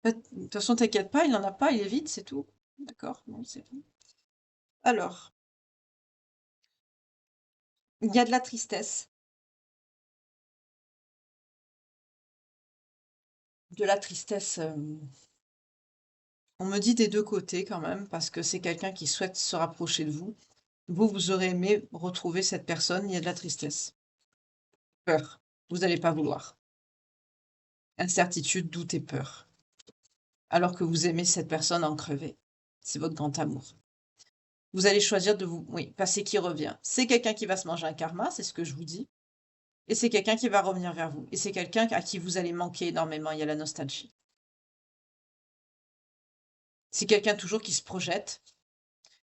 de toute façon, t'inquiète pas, il en a pas, il est vide, c'est tout. D'accord, bon, c'est tout. Alors, il y a de la tristesse. De la tristesse, on me dit des deux côtés quand même, parce que c'est quelqu'un qui souhaite se rapprocher de vous. Vous aurez aimé retrouver cette personne, il y a de la tristesse, peur. Vous n'allez pas vouloir. Incertitude, doute et peur. Alors que vous aimez cette personne en crever. C'est votre grand amour. Vous allez choisir de vous, oui, passer qui revient. C'est quelqu'un qui va se manger un karma, c'est ce que je vous dis. Et c'est quelqu'un qui va revenir vers vous. Et c'est quelqu'un à qui vous allez manquer énormément. Il y a la nostalgie. C'est quelqu'un toujours qui se projette.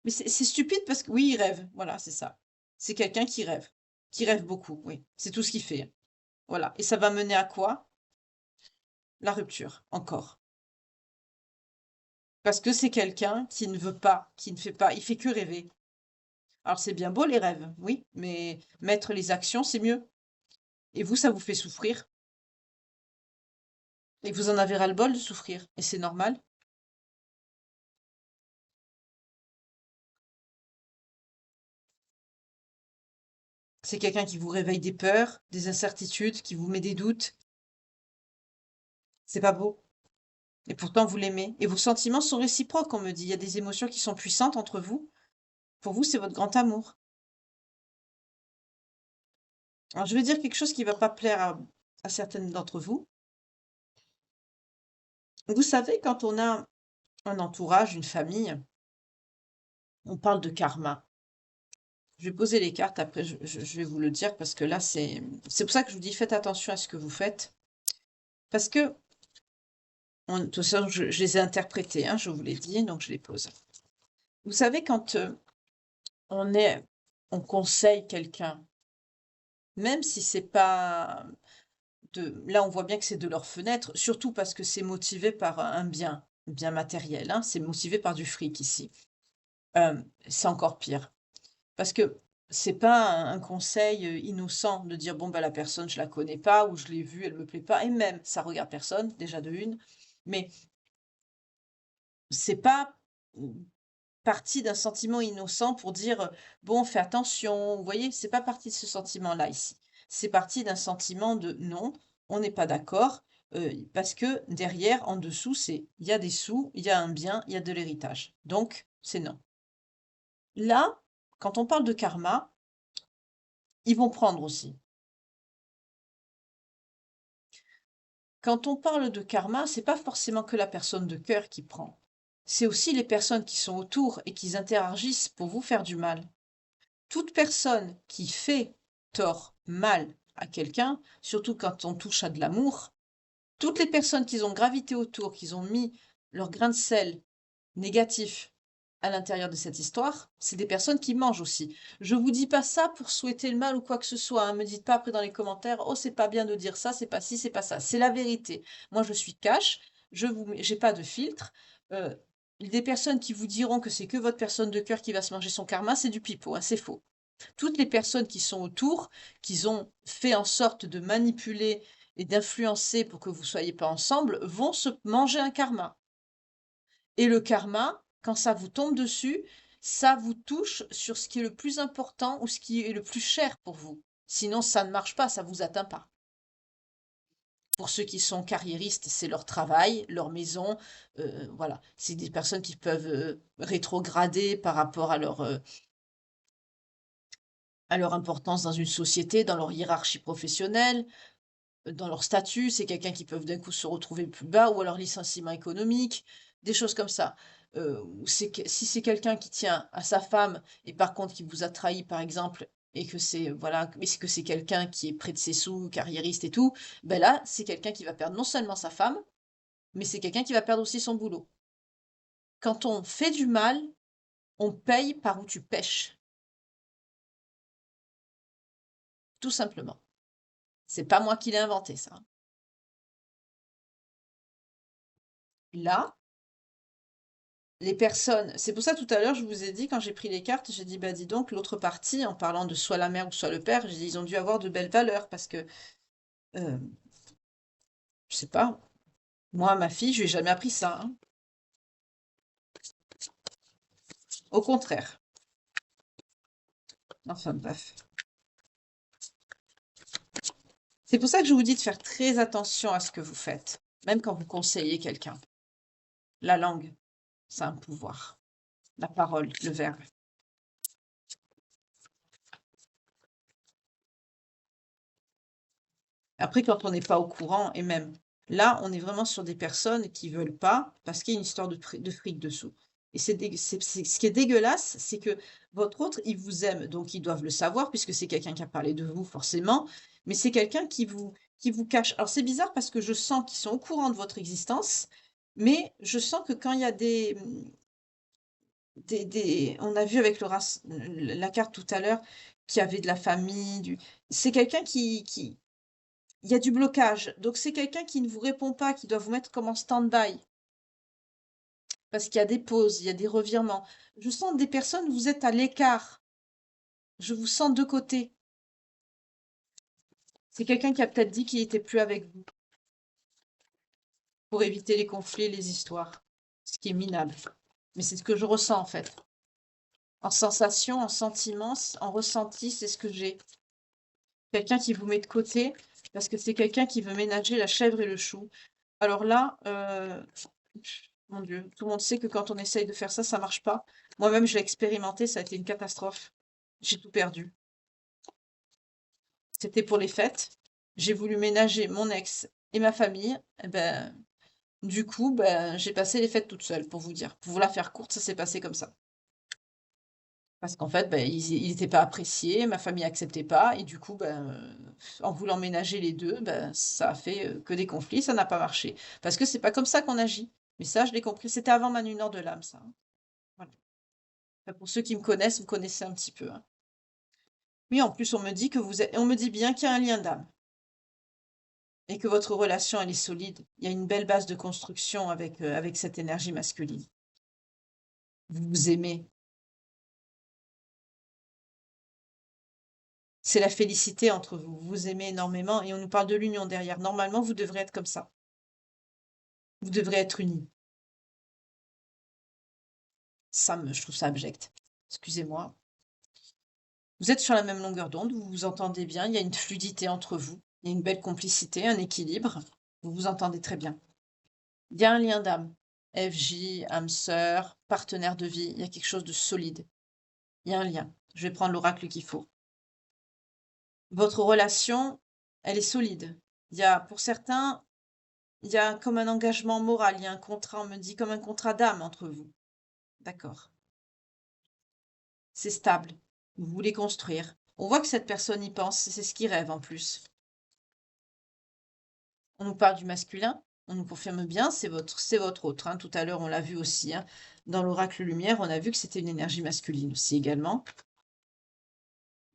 Mais c'est stupide parce que oui, il rêve. Voilà, c'est ça. C'est quelqu'un qui rêve. Qui rêve beaucoup, oui. C'est tout ce qu'il fait. Voilà. Et ça va mener à quoi? La rupture, encore. Parce que c'est quelqu'un qui ne veut pas, qui ne fait pas, il fait que rêver. Alors c'est bien beau les rêves, oui, mais mettre les actions, c'est mieux. Et vous, ça vous fait souffrir. Et vous en avez ras-le-bol de souffrir. Et c'est normal. C'est quelqu'un qui vous réveille des peurs, des incertitudes, qui vous met des doutes. C'est pas beau. Et pourtant, vous l'aimez. Et vos sentiments sont réciproques, on me dit. Il y a des émotions qui sont puissantes entre vous. Pour vous, c'est votre grand amour. Alors, je vais dire quelque chose qui va pas plaire à certaines d'entre vous. Vous savez, quand on a un entourage, une famille, on parle de karma. Je vais poser les cartes, après je vais vous le dire parce que là, c'est pour ça que je vous dis faites attention à ce que vous faites. Parce que, de toute façon, je les ai interprétés, hein, je vous l'ai dit, donc je les pose. Vous savez, quand on est, on conseille quelqu'un, même si c'est pas de, là on voit bien que c'est de leur fenêtre, surtout parce que c'est motivé par un bien matériel, hein, c'est motivé par du fric ici. C'est encore pire. Parce que c'est pas un conseil, innocent de dire: «Bon, bah, la personne, je la connais pas ou je l'ai vue, elle me plaît pas» et même ça regarde personne, déjà de une, mais c'est pas, mmh, parti d'un sentiment innocent pour dire, «Bon, fais attention». Vous voyez? C'est pas parti de ce sentiment-là ici. C'est parti d'un sentiment de: «Non, on n'est pas d'accord», parce que derrière, en dessous, c'est il y a des sous, il y a un bien, il y a de l'héritage. Donc c'est non. Là, quand on parle de karma, ils vont prendre aussi. Quand on parle de karma, c'est pas forcément que la personne de cœur qui prend. C'est aussi les personnes qui sont autour et qui interagissent pour vous faire du mal. Toute personne qui fait tort, mal à quelqu'un, surtout quand on touche à de l'amour, toutes les personnes qui ont gravité autour, qui ont mis leur grain de sel négatif à l'intérieur de cette histoire, c'est des personnes qui mangent aussi. Je vous dis pas ça pour souhaiter le mal ou quoi que ce soit, hein. Me dites pas après dans les commentaires: «Oh, c'est pas bien de dire ça, c'est pas ci, c'est pas ça». C'est la vérité. Moi, je suis cash, j'ai pas de filtre. Heu, des personnes qui vous diront que c'est que votre personne de cœur qui va se manger son karma, c'est du pipeau, hein, c'est faux. Toutes les personnes qui sont autour, qui ont fait en sorte de manipuler et d'influencer pour que vous soyez pas ensemble, vont se manger un karma. Et le karma, quand ça vous tombe dessus, ça vous touche sur ce qui est le plus important ou ce qui est le plus cher pour vous. Sinon, ça ne marche pas, ça vous atteint pas. Pour ceux qui sont carriéristes, c'est leur travail, leur maison, voilà. C'est des personnes qui peuvent, rétrograder par rapport à leur importance dans une société, dans leur hiérarchie professionnelle, dans leur statut. C'est quelqu'un qui peuvent d'un coup se retrouver plus bas ou alors licenciement économique, des choses comme ça. Ou si c'est quelqu'un qui tient à sa femme et par contre qui vous a trahi par exemple et que c'est voilà, mais c'est que c'est quelqu'un qui est près de ses sous, carriériste et tout, ben là, c'est quelqu'un qui va perdre non seulement sa femme, mais c'est quelqu'un qui va perdre aussi son boulot. Quand on fait du mal, on paye par où tu pêches, tout simplement. C'est pas moi qui l'ai inventé ça, hein. Là, les personnes c'est pour ça tout à l'heure je vous ai dit quand j'ai pris les cartes, j'ai dit: «Bah, dis donc l'autre partie», en parlant de soit la mère ou soit le père, j'ai dit: «Ils ont dû avoir de belles valeurs» parce que, heu, je sais pas, moi ma fille, je lui ai jamais appris ça, hein. Au contraire. Enfin bref. C'est pour ça que je vous dis de faire très attention à ce que vous faites, même quand vous conseillez quelqu'un. La langue, c'est un pouvoir. La parole, le verbe. Après, quand on n'est pas au courant, et même là, on est vraiment sur des personnes qui veulent pas, parce qu'il y a une histoire de fric dessous. Et ce qui est dégueulasse, c'est que votre autre, il vous aime, donc ils doivent le savoir, puisque c'est quelqu'un qui a parlé de vous, forcément, mais c'est quelqu'un qui vous cache. Alors c'est bizarre parce que je sens qu'ils sont au courant de votre existence, mais je sens que quand il y a on a vu avec la carte tout à l'heure, qu'il y avait de la famille, c'est quelqu'un qui il y a du blocage. Donc c'est quelqu'un qui ne vous répond pas, qui doit vous mettre comme en stand-by. Parce qu'il y a des pauses, il y a des revirements. Je sens des personnes, vous êtes à l'écart. Je vous sens de côté. C'est quelqu'un qui a peut-être dit qu'il était plus avec vous pour éviter les conflits, les histoires. Ce qui est minable. Mais c'est ce que je ressens en fait. En sensation, en sentiment, en ressenti, c'est ce que j'ai. Quelqu'un qui vous met de côté parce que c'est quelqu'un qui veut ménager la chèvre et le chou. Alors là, mon Dieu, tout le monde sait que quand on essaye de faire ça, ça marche pas. Moi-même, je l'ai expérimenté, ça a été une catastrophe. J'ai tout perdu. C'était pour les fêtes. J'ai voulu ménager mon ex et ma famille. Et ben, du coup, ben, j'ai passé les fêtes toute seule, pour vous dire. Pour vous la faire courte, ça s'est passé comme ça. Parce qu'en fait, ben, ils n'étaient pas appréciés, ma famille acceptait pas, et du coup, ben, en voulant ménager les deux, ben, ça a fait que des conflits, ça n'a pas marché. Parce que c'est pas comme ça qu'on agit. Mais ça, je l'ai compris, c'était avant ma nuit nord de l'âme, ça, hein. Voilà. Enfin, pour ceux qui me connaissent, vous connaissez un petit peu, hein. Oui, en plus, on me dit bien qu'il y a un lien d'âme et que votre relation, elle est solide. Il y a une belle base de construction avec cette énergie masculine. Vous vous aimez. C'est la félicité entre vous. Vous vous aimez énormément et on nous parle de l'union derrière. Normalement, vous devrez être comme ça. Vous devrez être unis. Je trouve ça abject. Excusez-moi. Vous êtes sur la même longueur d'onde, vous vous entendez bien, il y a une fluidité entre vous, il y a une belle complicité, un équilibre. Vous vous entendez très bien. Il y a un lien d'âme. FJ, âme sœur, partenaire de vie, il y a quelque chose de solide. Il y a un lien. Je vais prendre l'oracle qu'il faut. Votre relation, elle est solide. Pour certains, il y a comme un engagement moral, il y a un contrat, on me dit comme un contrat d'âme entre vous. D'accord. C'est stable. Vous voulez construire. On voit que cette personne y pense, c'est ce qu'il rêve en plus. On nous parle du masculin, on nous confirme bien, c'est votre autre, hein. Tout à l'heure, on l'a vu aussi, hein. Dans l'oracle lumière, on a vu que c'était une énergie masculine aussi également.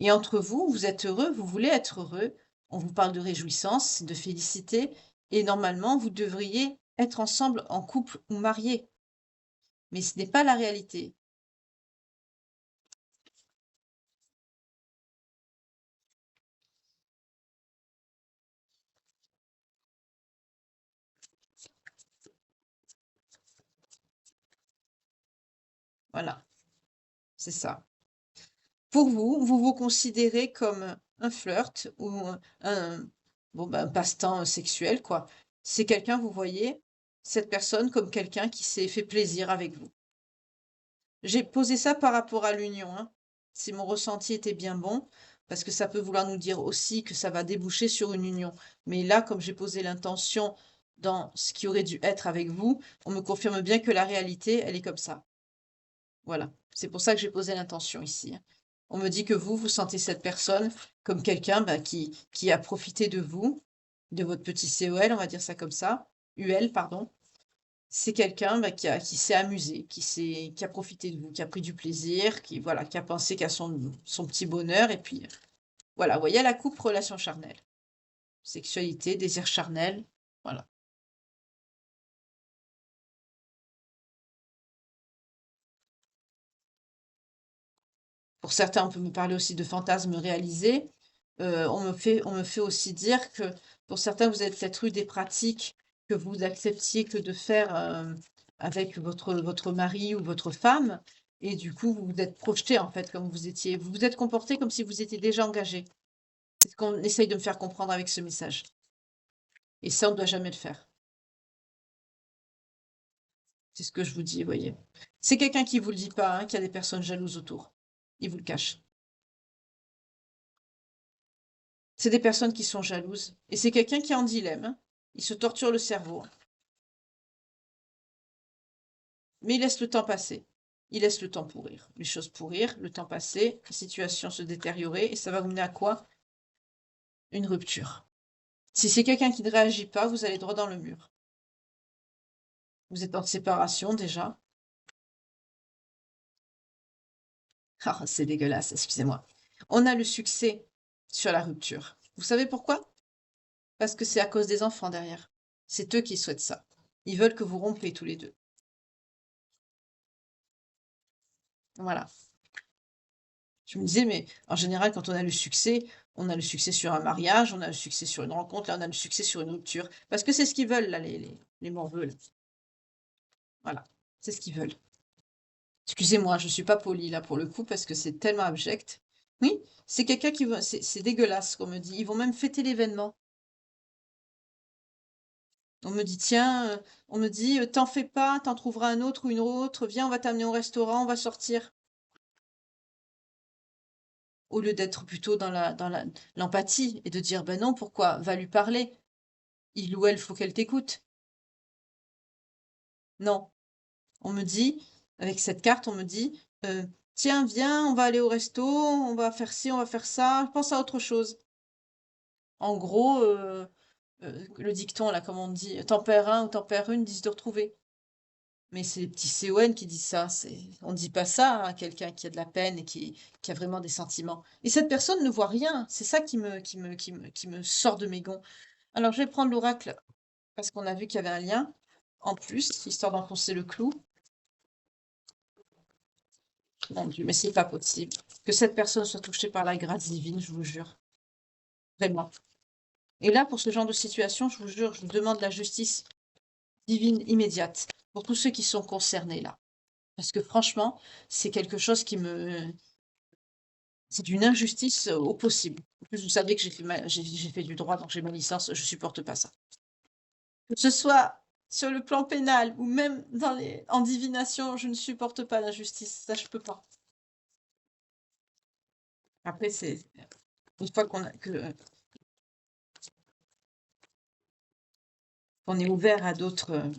Et entre vous, vous êtes heureux, vous voulez être heureux. On vous parle de réjouissance, de félicité, et normalement, vous devriez être ensemble en couple ou mariés. Mais ce n'est pas la réalité. Voilà, c'est ça. Pour vous, vous vous considérez comme un flirt ou un, bon, ben, un passe-temps sexuel, quoi. C'est quelqu'un, vous voyez, cette personne comme quelqu'un qui s'est fait plaisir avec vous. J'ai posé ça par rapport à l'union, hein. Si mon ressenti était bien bon, parce que ça peut vouloir nous dire aussi que ça va déboucher sur une union. Mais là, comme j'ai posé l'intention dans ce qui aurait dû être avec vous, on me confirme bien que la réalité, elle est comme ça. Voilà. C'est pour ça que j'ai posé l'intention ici, hein. On me dit que vous sentez cette personne comme quelqu'un bah, qui a profité de vous, de votre petit COL, on va dire ça comme ça, UL, pardon. C'est quelqu'un bah, qui s'est amusé, qui a profité de vous, qui a pris du plaisir, voilà, qui a pensé qu'à son petit bonheur. Et puis, voilà, vous voyez la coupe relation charnelle. Sexualité, désir charnel, voilà. Pour certains, on peut me parler aussi de fantasmes réalisés. On me fait aussi dire que pour certains, vous avez peut-être eu des pratiques que vous acceptiez que de faire avec votre mari ou votre femme, et du coup, vous vous êtes projeté en fait comme vous étiez. Vous vous êtes comporté comme si vous étiez déjà engagé. C'est ce qu'on essaye de me faire comprendre avec ce message. Et ça, on ne doit jamais le faire. C'est ce que je vous dis, vous voyez. C'est quelqu'un qui vous le dit pas, hein, qu'il y a des personnes jalouses autour. Il vous le cache. C'est des personnes qui sont jalouses. Et c'est quelqu'un qui est en dilemme, hein. Il se torture le cerveau. Mais il laisse le temps passer. Il laisse le temps pourrir. Les choses pourrir, le temps passer, la situation se détériorer. Et ça va vous mener à quoi? Une rupture. Si c'est quelqu'un qui ne réagit pas, vous allez droit dans le mur. Vous êtes en séparation déjà. Ah, c'est dégueulasse, excusez-moi. On a le succès sur la rupture. Vous savez pourquoi? Parce que c'est à cause des enfants derrière. C'est eux qui souhaitent ça. Ils veulent que vous rompiez tous les deux. Voilà. Je me disais, mais en général, quand on a le succès sur un mariage, on a le succès sur une rencontre, là, on a le succès sur une rupture. Parce que c'est ce qu'ils veulent, là, les morveux, là. Voilà, c'est ce qu'ils veulent. Excusez-moi, je suis pas polie, là, pour le coup, parce que c'est tellement abject. Oui, c'est quelqu'un qui veut, c'est dégueulasse, qu'on me dit. Ils vont même fêter l'événement. On me dit, tiens, on me dit, t'en fais pas, t'en trouveras un autre ou une autre, viens, on va t'amener au restaurant, on va sortir. Au lieu d'être plutôt dans l'empathie et de dire, ben non, pourquoi? Va lui parler. Il ou elle, faut qu'elle t'écoute. Non. On me dit, avec cette carte, on me dit, tiens, viens, on va aller au resto, on va faire ci, on va faire ça, pense à autre chose. En gros, le dicton, là, comme on dit, tempère un ou tempère une, disent de retrouver. Mais c'est les petits CON qui disent ça. On ne dit pas ça à quelqu'un qui a de la peine et qui a vraiment des sentiments. Et cette personne ne voit rien. C'est ça qui me sort de mes gonds. Alors, je vais prendre l'oracle parce qu'on a vu qu'il y avait un lien en plus, histoire d'enfoncer le clou. Mon Dieu, mais c'est pas possible. Que cette personne soit touchée par la grâce divine, je vous jure. Vraiment. Et là, pour ce genre de situation, je vous jure, je vous demande la justice divine immédiate pour tous ceux qui sont concernés là. Parce que franchement, c'est quelque chose qui me... C'est d'une injustice au possible. En plus, vous savez que j'ai fait du droit, donc j'ai ma licence, je supporte pas ça. Que ce soit sur le plan pénal ou même en divination, je ne supporte pas l'injustice. Ça, je peux pas. Après, c'est une fois qu'on est ouvert à d'autres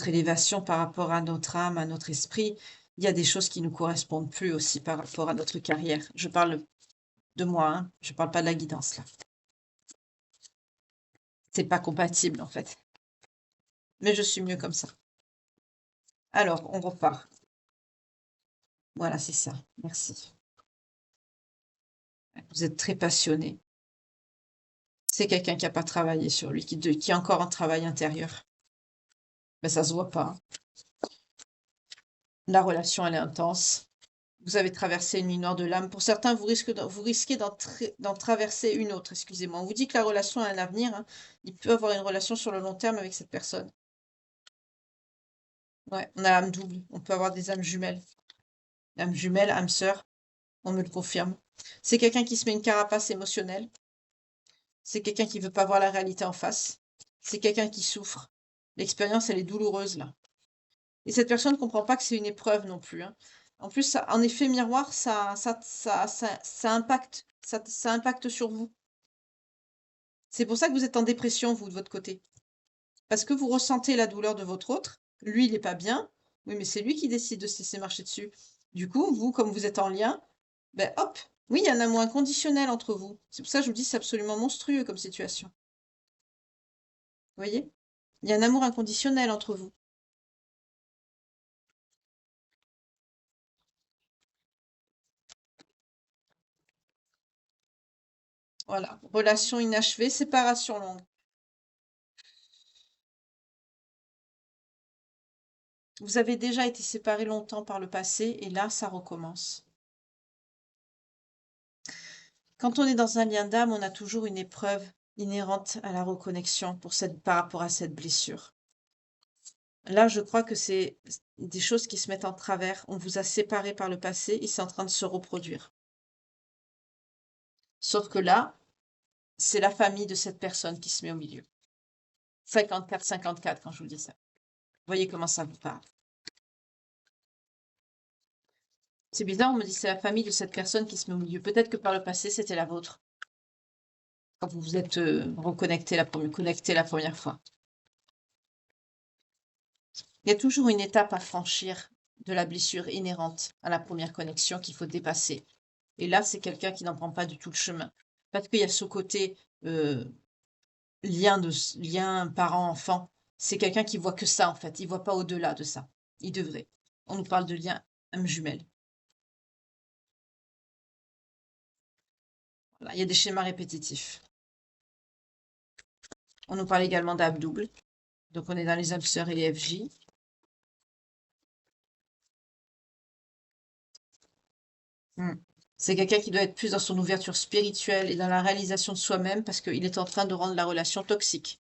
élévations par rapport à notre âme, à notre esprit, il y a des choses qui nous correspondent plus aussi par rapport à notre carrière. Je parle de moi, hein, je parle pas de la guidance là. C'est pas compatible en fait. Mais je suis mieux comme ça. Alors, on repart. Voilà, c'est ça. Merci. Vous êtes très passionné. C'est quelqu'un qui n'a pas travaillé sur lui, qui a encore un travail intérieur. Ben, ça se voit pas. La relation, elle est intense. Vous avez traversé une nuit noire de l'âme. Pour certains, vous risquez d'en traverser une autre, excusez-moi. On vous dit que la relation a un avenir, hein. Il peut avoir une relation sur le long terme avec cette personne. Ouais, on a âme double. On peut avoir des âmes jumelles. Âme jumelle, âme sœur, on me le confirme. C'est quelqu'un qui se met une carapace émotionnelle. C'est quelqu'un qui veut pas voir la réalité en face. C'est quelqu'un qui souffre. L'expérience, elle est douloureuse, là. Et cette personne ne comprend pas que c'est une épreuve non plus, hein. En plus, ça, en effet miroir, ça impacte sur vous. C'est pour ça que vous êtes en dépression, vous, de votre côté. Parce que vous ressentez la douleur de votre autre. Lui, il n'est pas bien. Oui, mais c'est lui qui décide de se laisser marcher dessus. Du coup, vous, comme vous êtes en lien, ben hop, oui, il y a un amour inconditionnel entre vous. C'est pour ça que je vous dis, c'est absolument monstrueux comme situation. Vous voyez? Il y a un amour inconditionnel entre vous. Voilà. Relation inachevée, séparation longue. Vous avez déjà été séparés longtemps par le passé et là, ça recommence. Quand on est dans un lien d'âme, on a toujours une épreuve inhérente à la reconnexion par rapport à cette blessure. Là, je crois que c'est des choses qui se mettent en travers. On vous a séparés par le passé et c'est en train de se reproduire. Sauf que là, c'est la famille de cette personne qui se met au milieu. 54-54 quand je vous dis ça. Vous voyez comment ça vous parle. C'est bizarre, on me dit c'est la famille de cette personne qui se met au milieu. Peut-être que par le passé, c'était la vôtre. Quand vous vous êtes connecté la première fois. Il y a toujours une étape à franchir de la blessure inhérente à la première connexion qu'il faut dépasser. Et là, c'est quelqu'un qui n'en prend pas du tout le chemin. Parce qu'il y a ce côté lien parent-enfant. C'est quelqu'un qui voit que ça, en fait. Il voit pas au-delà de ça. Il devrait. On nous parle de lien âme jumelle. Voilà, il y a des schémas répétitifs. On nous parle également d'âme double. Donc, on est dans les âmes sœurs et les FJ. C'est quelqu'un qui doit être plus dans son ouverture spirituelle et dans la réalisation de soi-même parce qu'il est en train de rendre la relation toxique.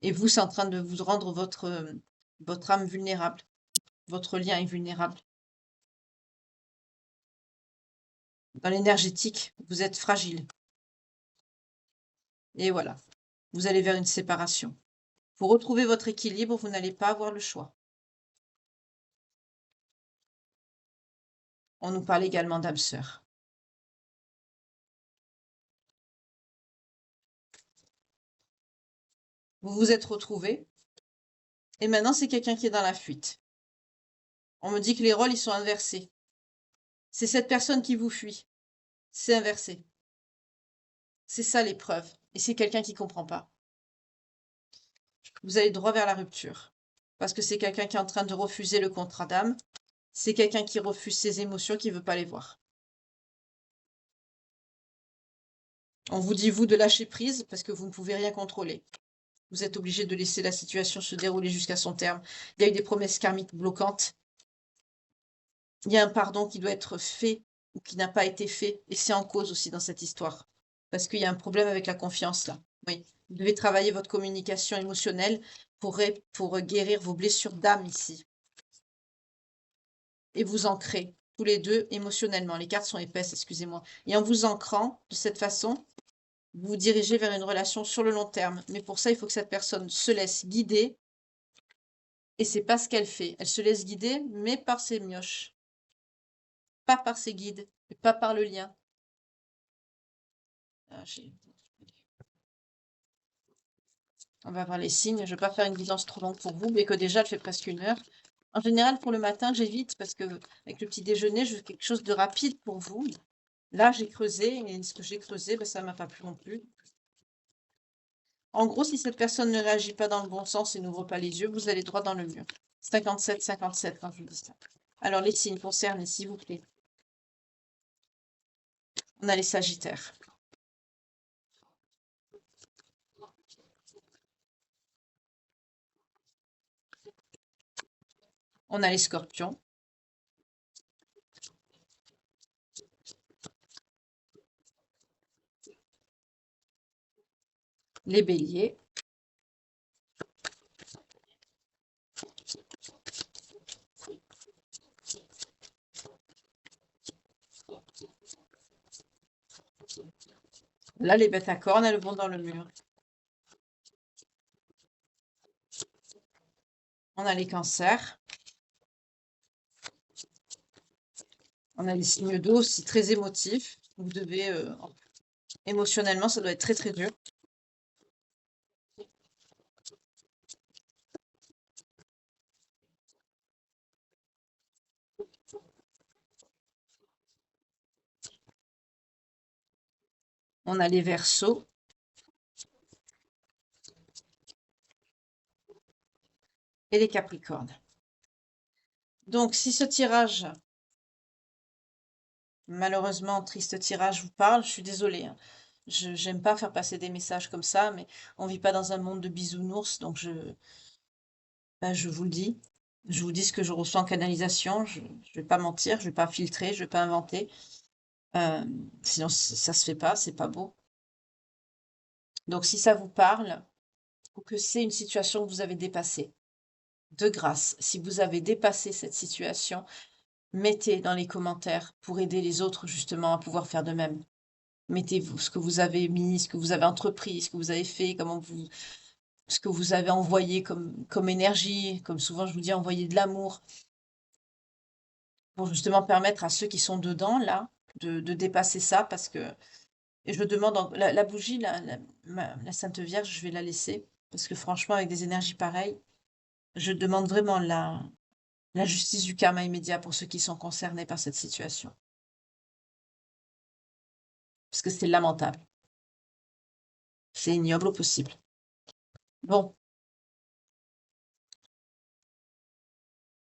Et vous, c'est en train de vous rendre votre âme vulnérable. Votre lien est vulnérable. Dans l'énergétique, vous êtes fragile. Et voilà, vous allez vers une séparation. Pour retrouver votre équilibre, vous n'allez pas avoir le choix. On nous parle également d'âme sœur. Vous vous êtes retrouvés. Et maintenant, c'est quelqu'un qui est dans la fuite. On me dit que les rôles, ils sont inversés. C'est cette personne qui vous fuit. C'est inversé. C'est ça l'épreuve. Et c'est quelqu'un qui ne comprend pas. Vous allez droit vers la rupture. Parce que c'est quelqu'un qui est en train de refuser le contrat d'âme. C'est quelqu'un qui refuse ses émotions, qui ne veut pas les voir. On vous dit, vous, de lâcher prise parce que vous ne pouvez rien contrôler. Vous êtes obligé de laisser la situation se dérouler jusqu'à son terme. Il y a eu des promesses karmiques bloquantes. Il y a un pardon qui doit être fait ou qui n'a pas été fait. Et c'est en cause aussi dans cette histoire. Parce qu'il y a un problème avec la confiance là. Oui. Vous devez travailler votre communication émotionnelle pour guérir vos blessures d'âme ici. Et vous ancrer tous les deux émotionnellement. Les cartes sont épaisses, excusez-moi. Et en vous ancrant de cette façon, vous vous dirigez vers une relation sur le long terme. Mais pour ça, il faut que cette personne se laisse guider. Et c'est pas ce qu'elle fait. Elle se laisse guider, mais par ses mioches. Pas par ses guides, et pas par le lien. On va voir les signes. Je ne vais pas faire une guidance trop longue pour vous, mais que déjà, elle fait presque 1 heure. En général, pour le matin, j'évite parce que avec le petit déjeuner, je veux quelque chose de rapide pour vous. Là, j'ai creusé, et ce que j'ai creusé, ben, ça ne m'a pas plu non plus. En gros, si cette personne ne réagit pas dans le bon sens et n'ouvre pas les yeux, vous allez droit dans le mur. 57, 57 quand je vous dis ça. Alors, les signes concernés, s'il vous plaît. On a les Sagittaires. On a les Scorpions. Les Béliers. Là, les bêtes à cornes, elles vont dans le mur. On a les Cancers. On a les signes d'eau aussi très émotifs. Vous devez, émotionnellement, ça doit être très très dur. On a les Verseaux. Et les Capricornes. Donc, si ce tirage, malheureusement, triste tirage, vous parle, je suis désolée. Hein. Je n'aime pas faire passer des messages comme ça, mais on ne vit pas dans un monde de bisounours, donc je vous le dis. Je vous dis ce que je reçois en canalisation. Je ne vais pas mentir, je ne vais pas filtrer, je ne vais pas inventer. Sinon, ça ne se fait pas, c'est pas beau. Donc, si ça vous parle, ou que c'est une situation que vous avez dépassée, de grâce, si vous avez dépassé cette situation, mettez dans les commentaires pour aider les autres justement à pouvoir faire de même. Mettez-vous ce que vous avez mis, ce que vous avez entrepris, ce que vous avez fait, ce que vous avez envoyé comme énergie. Comme souvent je vous dis, envoyez de l'amour. pour justement permettre à ceux qui sont dedans, là, de dépasser ça parce que et je demande en la bougie, la Sainte Vierge, je vais la laisser parce que franchement, avec des énergies pareilles, je demande vraiment la justice du karma immédiat pour ceux qui sont concernés par cette situation. Parce que c'est lamentable. C'est ignoble au possible. Bon,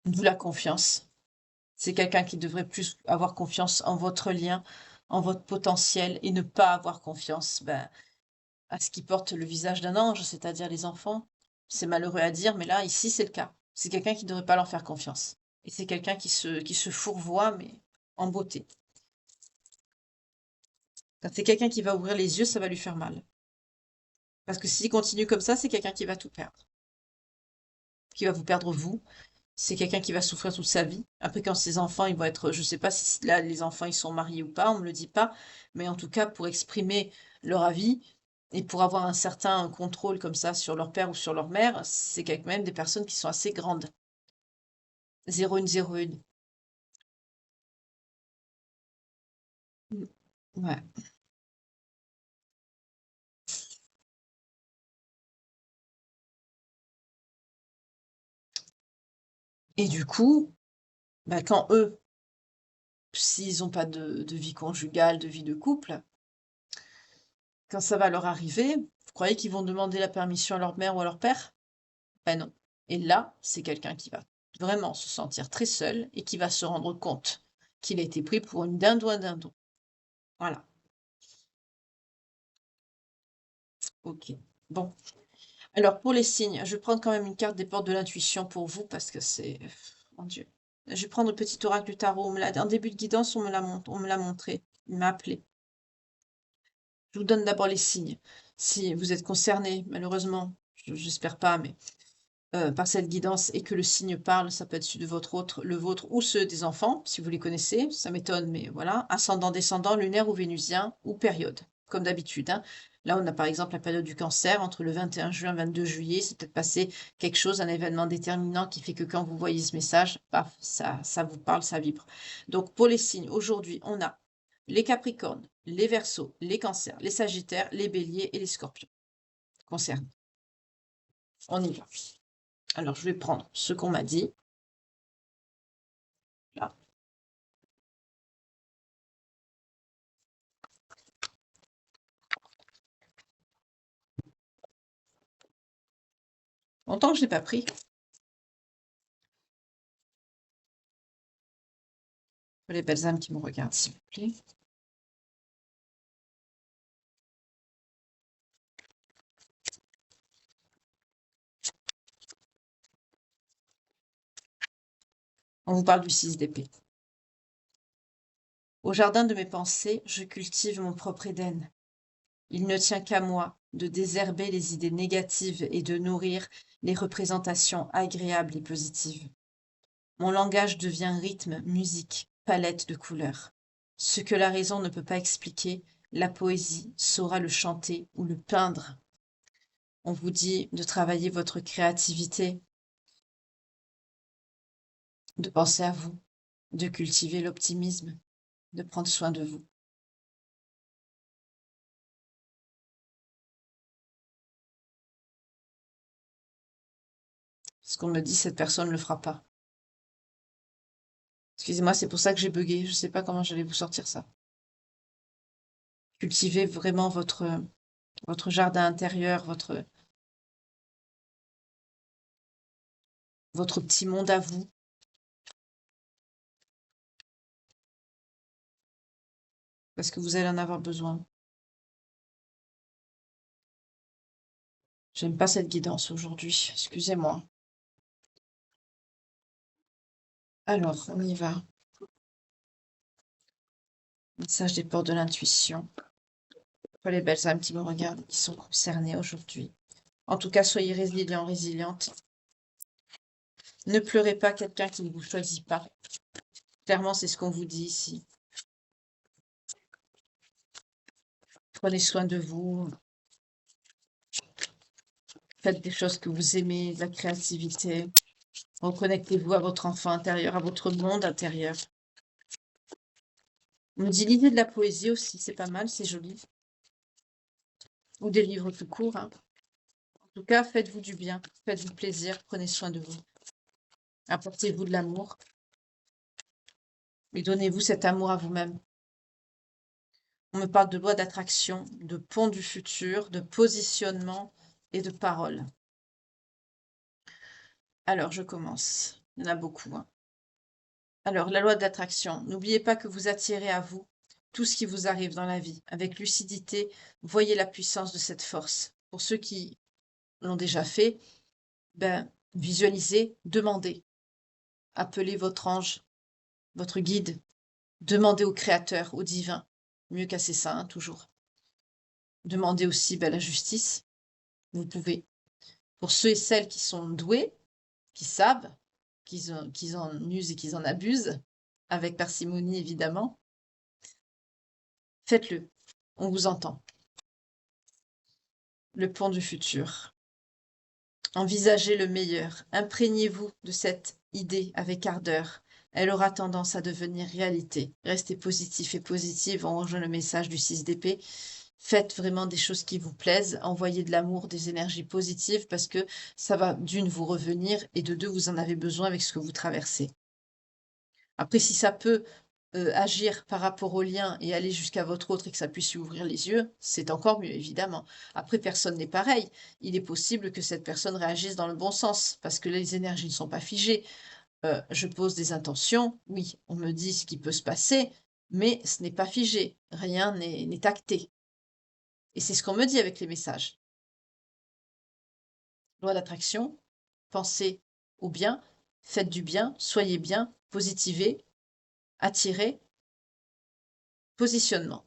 d'où la confiance. C'est quelqu'un qui devrait plus avoir confiance en votre lien, en votre potentiel et ne pas avoir confiance, ben, à ce qui porte le visage d'un ange, c'est-à-dire les enfants. C'est malheureux à dire, mais là, ici, c'est le cas. C'est quelqu'un qui ne devrait pas leur faire confiance. Et c'est quelqu'un qui se fourvoie, mais en beauté. Quand c'est quelqu'un qui va ouvrir les yeux, ça va lui faire mal. Parce que s'il continue comme ça, c'est quelqu'un qui va tout perdre. Qui va vous perdre vous. C'est quelqu'un qui va souffrir toute sa vie. Après, quand ses enfants, ils vont être, je sais pas si là, les enfants, ils sont mariés ou pas, on me le dit pas. Mais en tout cas, pour exprimer leur avis et pour avoir un certain contrôle comme ça sur leur père ou sur leur mère, c'est quand même des personnes qui sont assez grandes. 0101. Mm. Ouais. Et du coup, bah, quand eux, s'ils n'ont pas de vie conjugale, de vie de couple, quand ça va leur arriver, vous croyez qu'ils vont demander la permission à leur mère ou à leur père? Ben non. Et là, c'est quelqu'un qui va vraiment se sentir très seul et qui va se rendre compte qu'il a été pris pour une dinde ou un dindon. Voilà. Ok. Bon. Alors, pour les signes, je vais prendre quand même une carte des portes de l'intuition pour vous parce que c'est... Mon Dieu. Je vais prendre le petit oracle du tarot. En début de guidance, on me l'a montré. Il m'a appelé. Je vous donne d'abord les signes. Si vous êtes concerné, malheureusement, j'espère pas, mais par cette guidance et que le signe parle, ça peut être celui de le vôtre ou ceux des enfants, si vous les connaissez, ça m'étonne, mais voilà, ascendant, descendant, lunaire ou vénusien, ou période, comme d'habitude, hein. Là, on a par exemple la période du cancer, entre le 21 juin et le 22 juillet, c'est peut-être passé quelque chose, un événement déterminant qui fait que quand vous voyez ce message, paf, ça vous parle, ça vibre. Donc pour les signes, aujourd'hui, on a les capricornes, les verseaux, les cancers, les sagittaires, les béliers et les scorpions concernés. On y va. Alors, je vais prendre ce qu'on m'a dit. Là. Longtemps que je ne l'ai pas pris. Les belles âmes qui me regardent, s'il vous plaît. On vous parle du 6 d'épée. Au jardin de mes pensées, je cultive mon propre Éden. Il ne tient qu'à moi de désherber les idées négatives et de nourrir les représentations agréables et positives. Mon langage devient rythme, musique, palette de couleurs. Ce que la raison ne peut pas expliquer, la poésie saura le chanter ou le peindre. On vous dit de travailler votre créativité, de penser à vous, de cultiver l'optimisme, de prendre soin de vous. Ce qu'on me dit, cette personne ne le fera pas. Excusez-moi, c'est pour ça que j'ai bugué. Je ne sais pas comment j'allais vous sortir ça. Cultivez vraiment votre jardin intérieur, votre petit monde à vous. Parce que vous allez en avoir besoin. J'aime pas cette guidance aujourd'hui. Excusez-moi. Alors, on y va. Message des portes de l'intuition. Pour les belles âmes qui me regardent, qui sont concernées aujourd'hui. En tout cas, soyez résilients, résilientes. Ne pleurez pas quelqu'un qui ne vous choisit pas. Clairement, c'est ce qu'on vous dit ici. Prenez soin de vous. Faites des choses que vous aimez, de la créativité. Reconnectez-vous à votre enfant intérieur, à votre monde intérieur. On me dit lisez de la poésie aussi, c'est pas mal, c'est joli. Ou des livres tout court, hein. En tout cas, faites-vous du bien, faites-vous plaisir, prenez soin de vous. Apportez-vous de l'amour et donnez-vous cet amour à vous-même. On me parle de loi d'attraction, de pont du futur, de positionnement et de parole. Alors, je commence. Il y en a beaucoup, hein. Alors, la loi d'attraction. N'oubliez pas que vous attirez à vous tout ce qui vous arrive dans la vie. Avec lucidité, voyez la puissance de cette force. Pour ceux qui l'ont déjà fait, ben, visualisez, demandez. Appelez votre ange, votre guide. Demandez au Créateur, au divin. Mieux qu'à ses saints, hein, toujours. Demandez aussi la justice. Vous pouvez. Pour ceux et celles qui sont doués, qui savent, qu'ils en usent et qu'ils en abusent, avec parcimonie évidemment, faites-le. On vous entend. Le pont du futur. Envisagez le meilleur. Imprégnez-vous de cette idée avec ardeur. Elle aura tendance à devenir réalité. Restez positif et positive. On rejoint le message du 6 d'épée. Faites vraiment des choses qui vous plaisent. Envoyez de l'amour, des énergies positives parce que ça va d'une vous revenir et de deux vous en avez besoin avec ce que vous traversez. Après, si ça peut agir par rapport au lien et aller jusqu'à votre autre et que ça puisse lui ouvrir les yeux, c'est encore mieux, évidemment. Après, personne n'est pareil. Il est possible que cette personne réagisse dans le bon sens, parce que les énergies ne sont pas figées. Je pose des intentions, oui, on me dit ce qui peut se passer, mais ce n'est pas figé. Rien n'est acté. Et c'est ce qu'on me dit avec les messages. Loi d'attraction, pensez au bien, faites du bien, soyez bien, positivez, attirez. Positionnement.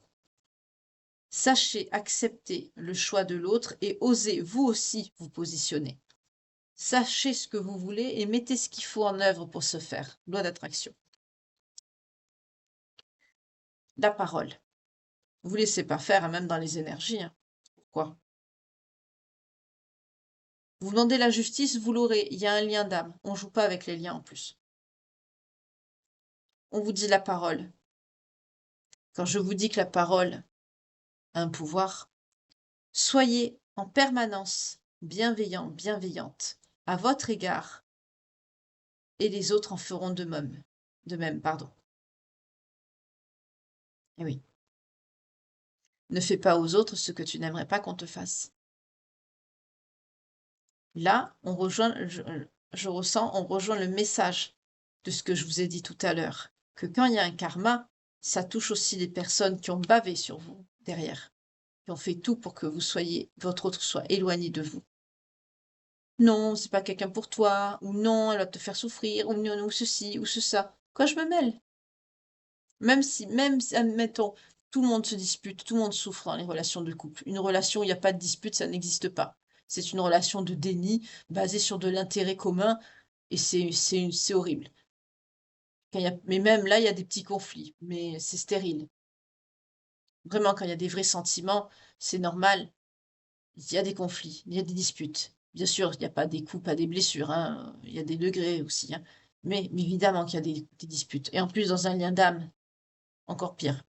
Sachez accepter le choix de l'autre et osez vous aussi vous positionner. Sachez ce que vous voulez et mettez ce qu'il faut en œuvre pour ce faire. Loi d'attraction. La parole. Vous laissez pas faire, hein, même dans les énergies. Hein. Pourquoi? Vous demandez la justice, vous l'aurez. Il y a un lien d'âme. On ne joue pas avec les liens en plus. On vous dit la parole. Quand je vous dis que la parole a un pouvoir, soyez en permanence bienveillant, bienveillante à votre égard et les autres en feront de même. De même, pardon. Eh oui. Ne fais pas aux autres ce que tu n'aimerais pas qu'on te fasse. Là, on rejoint, je ressens, on rejoint le message de ce que je vous ai dit tout à l'heure, que quand il y a un karma, ça touche aussi les personnes qui ont bavé sur vous derrière, qui ont fait tout pour que vous soyez, votre autre soit éloigné de vous. Non, c'est pas quelqu'un pour toi, ou non, elle va te faire souffrir, ou non, ou ceci, ou ça. Quoi, je me mêle? Même si, admettons, tout le monde se dispute, tout le monde souffre dans les relations de couple. Une relation où il n'y a pas de dispute, ça n'existe pas. C'est une relation de déni basée sur de l'intérêt commun et c'est horrible. Mais même là, il y a des petits conflits, mais c'est stérile. Vraiment, quand il y a des vrais sentiments, c'est normal. Il y a des conflits, il y a des disputes. Bien sûr, il n'y a pas des coups, pas des blessures, hein. Il y a des degrés aussi, hein. Mais évidemment qu'il y a des disputes. Et en plus, dans un lien d'âme, encore pire.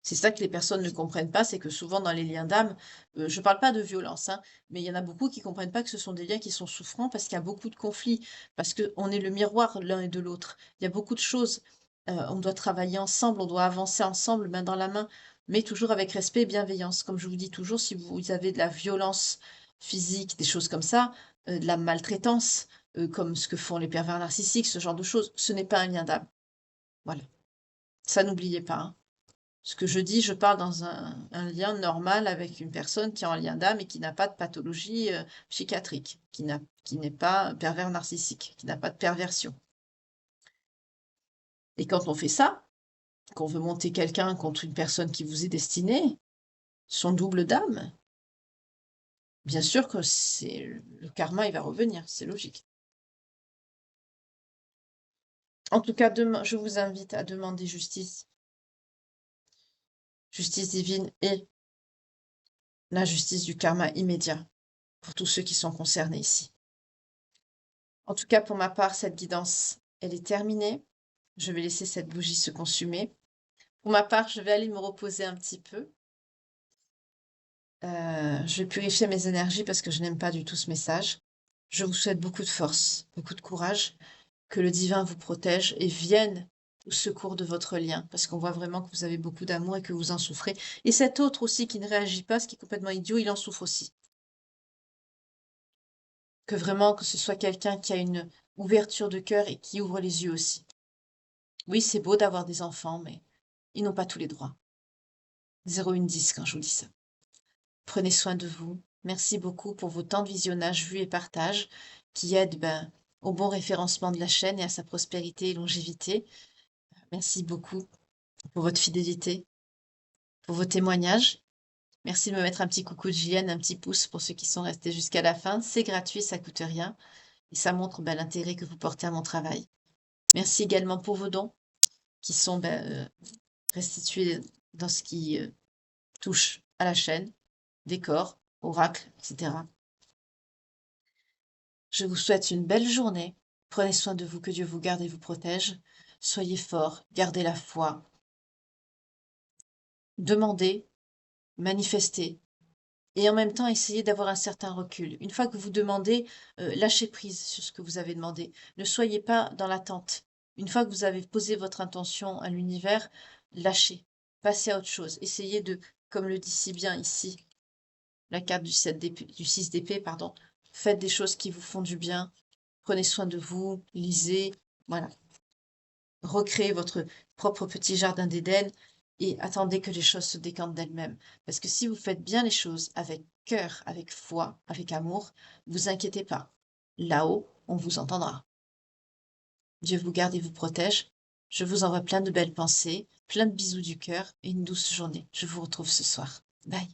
C'est ça que les personnes ne comprennent pas, c'est que souvent dans les liens d'âme, je ne parle pas de violence, hein, mais il y en a beaucoup qui ne comprennent pas que ce sont des liens qui sont souffrants parce qu'il y a beaucoup de conflits, parce qu'on est le miroir l'un et de l'autre. Il y a beaucoup de choses. On doit travailler ensemble, on doit avancer ensemble, main dans la main, mais toujours avec respect et bienveillance. Comme je vous dis toujours, si vous avez de la violence physique, des choses comme ça, de la maltraitance, comme ce que font les pervers narcissiques, ce genre de choses, ce n'est pas un lien d'âme. Voilà. Ça, n'oubliez pas, hein. Ce que je dis, je parle dans un lien normal avec une personne qui est en lien d'âme et qui n'a pas de pathologie psychiatrique, qui n'est pas pervers narcissique, qui n'a pas de perversion. Et quand on fait ça, qu'on veut monter quelqu'un contre une personne qui vous est destinée, son double d'âme, bien sûr que le karma, il va revenir, c'est logique. En tout cas, demain, je vous invite à demander justice, justice divine et la justice du karma immédiat pour tous ceux qui sont concernés ici. En tout cas, pour ma part, cette guidance, elle est terminée. Je vais laisser cette bougie se consumer. Pour ma part, je vais aller me reposer un petit peu. Je vais purifier mes énergies parce que je n'aime pas du tout ce message. Je vous souhaite beaucoup de force, beaucoup de courage, que le divin vous protège et vienne au secours de votre lien, parce qu'on voit vraiment que vous avez beaucoup d'amour et que vous en souffrez. Et cet autre aussi qui ne réagit pas, ce qui est complètement idiot, il en souffre aussi. Que vraiment, que ce soit quelqu'un qui a une ouverture de cœur et qui ouvre les yeux aussi. Oui, c'est beau d'avoir des enfants, mais ils n'ont pas tous les droits. 0,10 quand je vous dis ça. Prenez soin de vous. Merci beaucoup pour vos temps de visionnage, vues et partages qui aident au bon référencement de la chaîne et à sa prospérité et longévité. Merci beaucoup pour votre fidélité, pour vos témoignages. Merci de me mettre un petit coucou de Julienne, un petit pouce pour ceux qui sont restés jusqu'à la fin. C'est gratuit, ça coûte rien et ça montre l'intérêt que vous portez à mon travail. Merci également pour vos dons qui sont restitués dans ce qui touche à la chaîne, décor, oracle, etc. Je vous souhaite une belle journée. Prenez soin de vous, que Dieu vous garde et vous protège. Soyez forts, gardez la foi. Demandez, manifestez. Et en même temps, essayez d'avoir un certain recul. Une fois que vous demandez, lâchez prise sur ce que vous avez demandé. Ne soyez pas dans l'attente. Une fois que vous avez posé votre intention à l'univers, lâchez. Passez à autre chose. Essayez de, comme le dit si bien ici, la carte du 6 d'épée, pardon. Faites des choses qui vous font du bien. Prenez soin de vous, lisez, voilà. Recréez votre propre petit jardin d'Éden et attendez que les choses se décantent d'elles-mêmes. Parce que si vous faites bien les choses avec cœur, avec foi, avec amour, vous inquiétez pas. Là-haut, on vous entendra. Dieu vous garde et vous protège. Je vous envoie plein de belles pensées, plein de bisous du cœur et une douce journée. Je vous retrouve ce soir. Bye.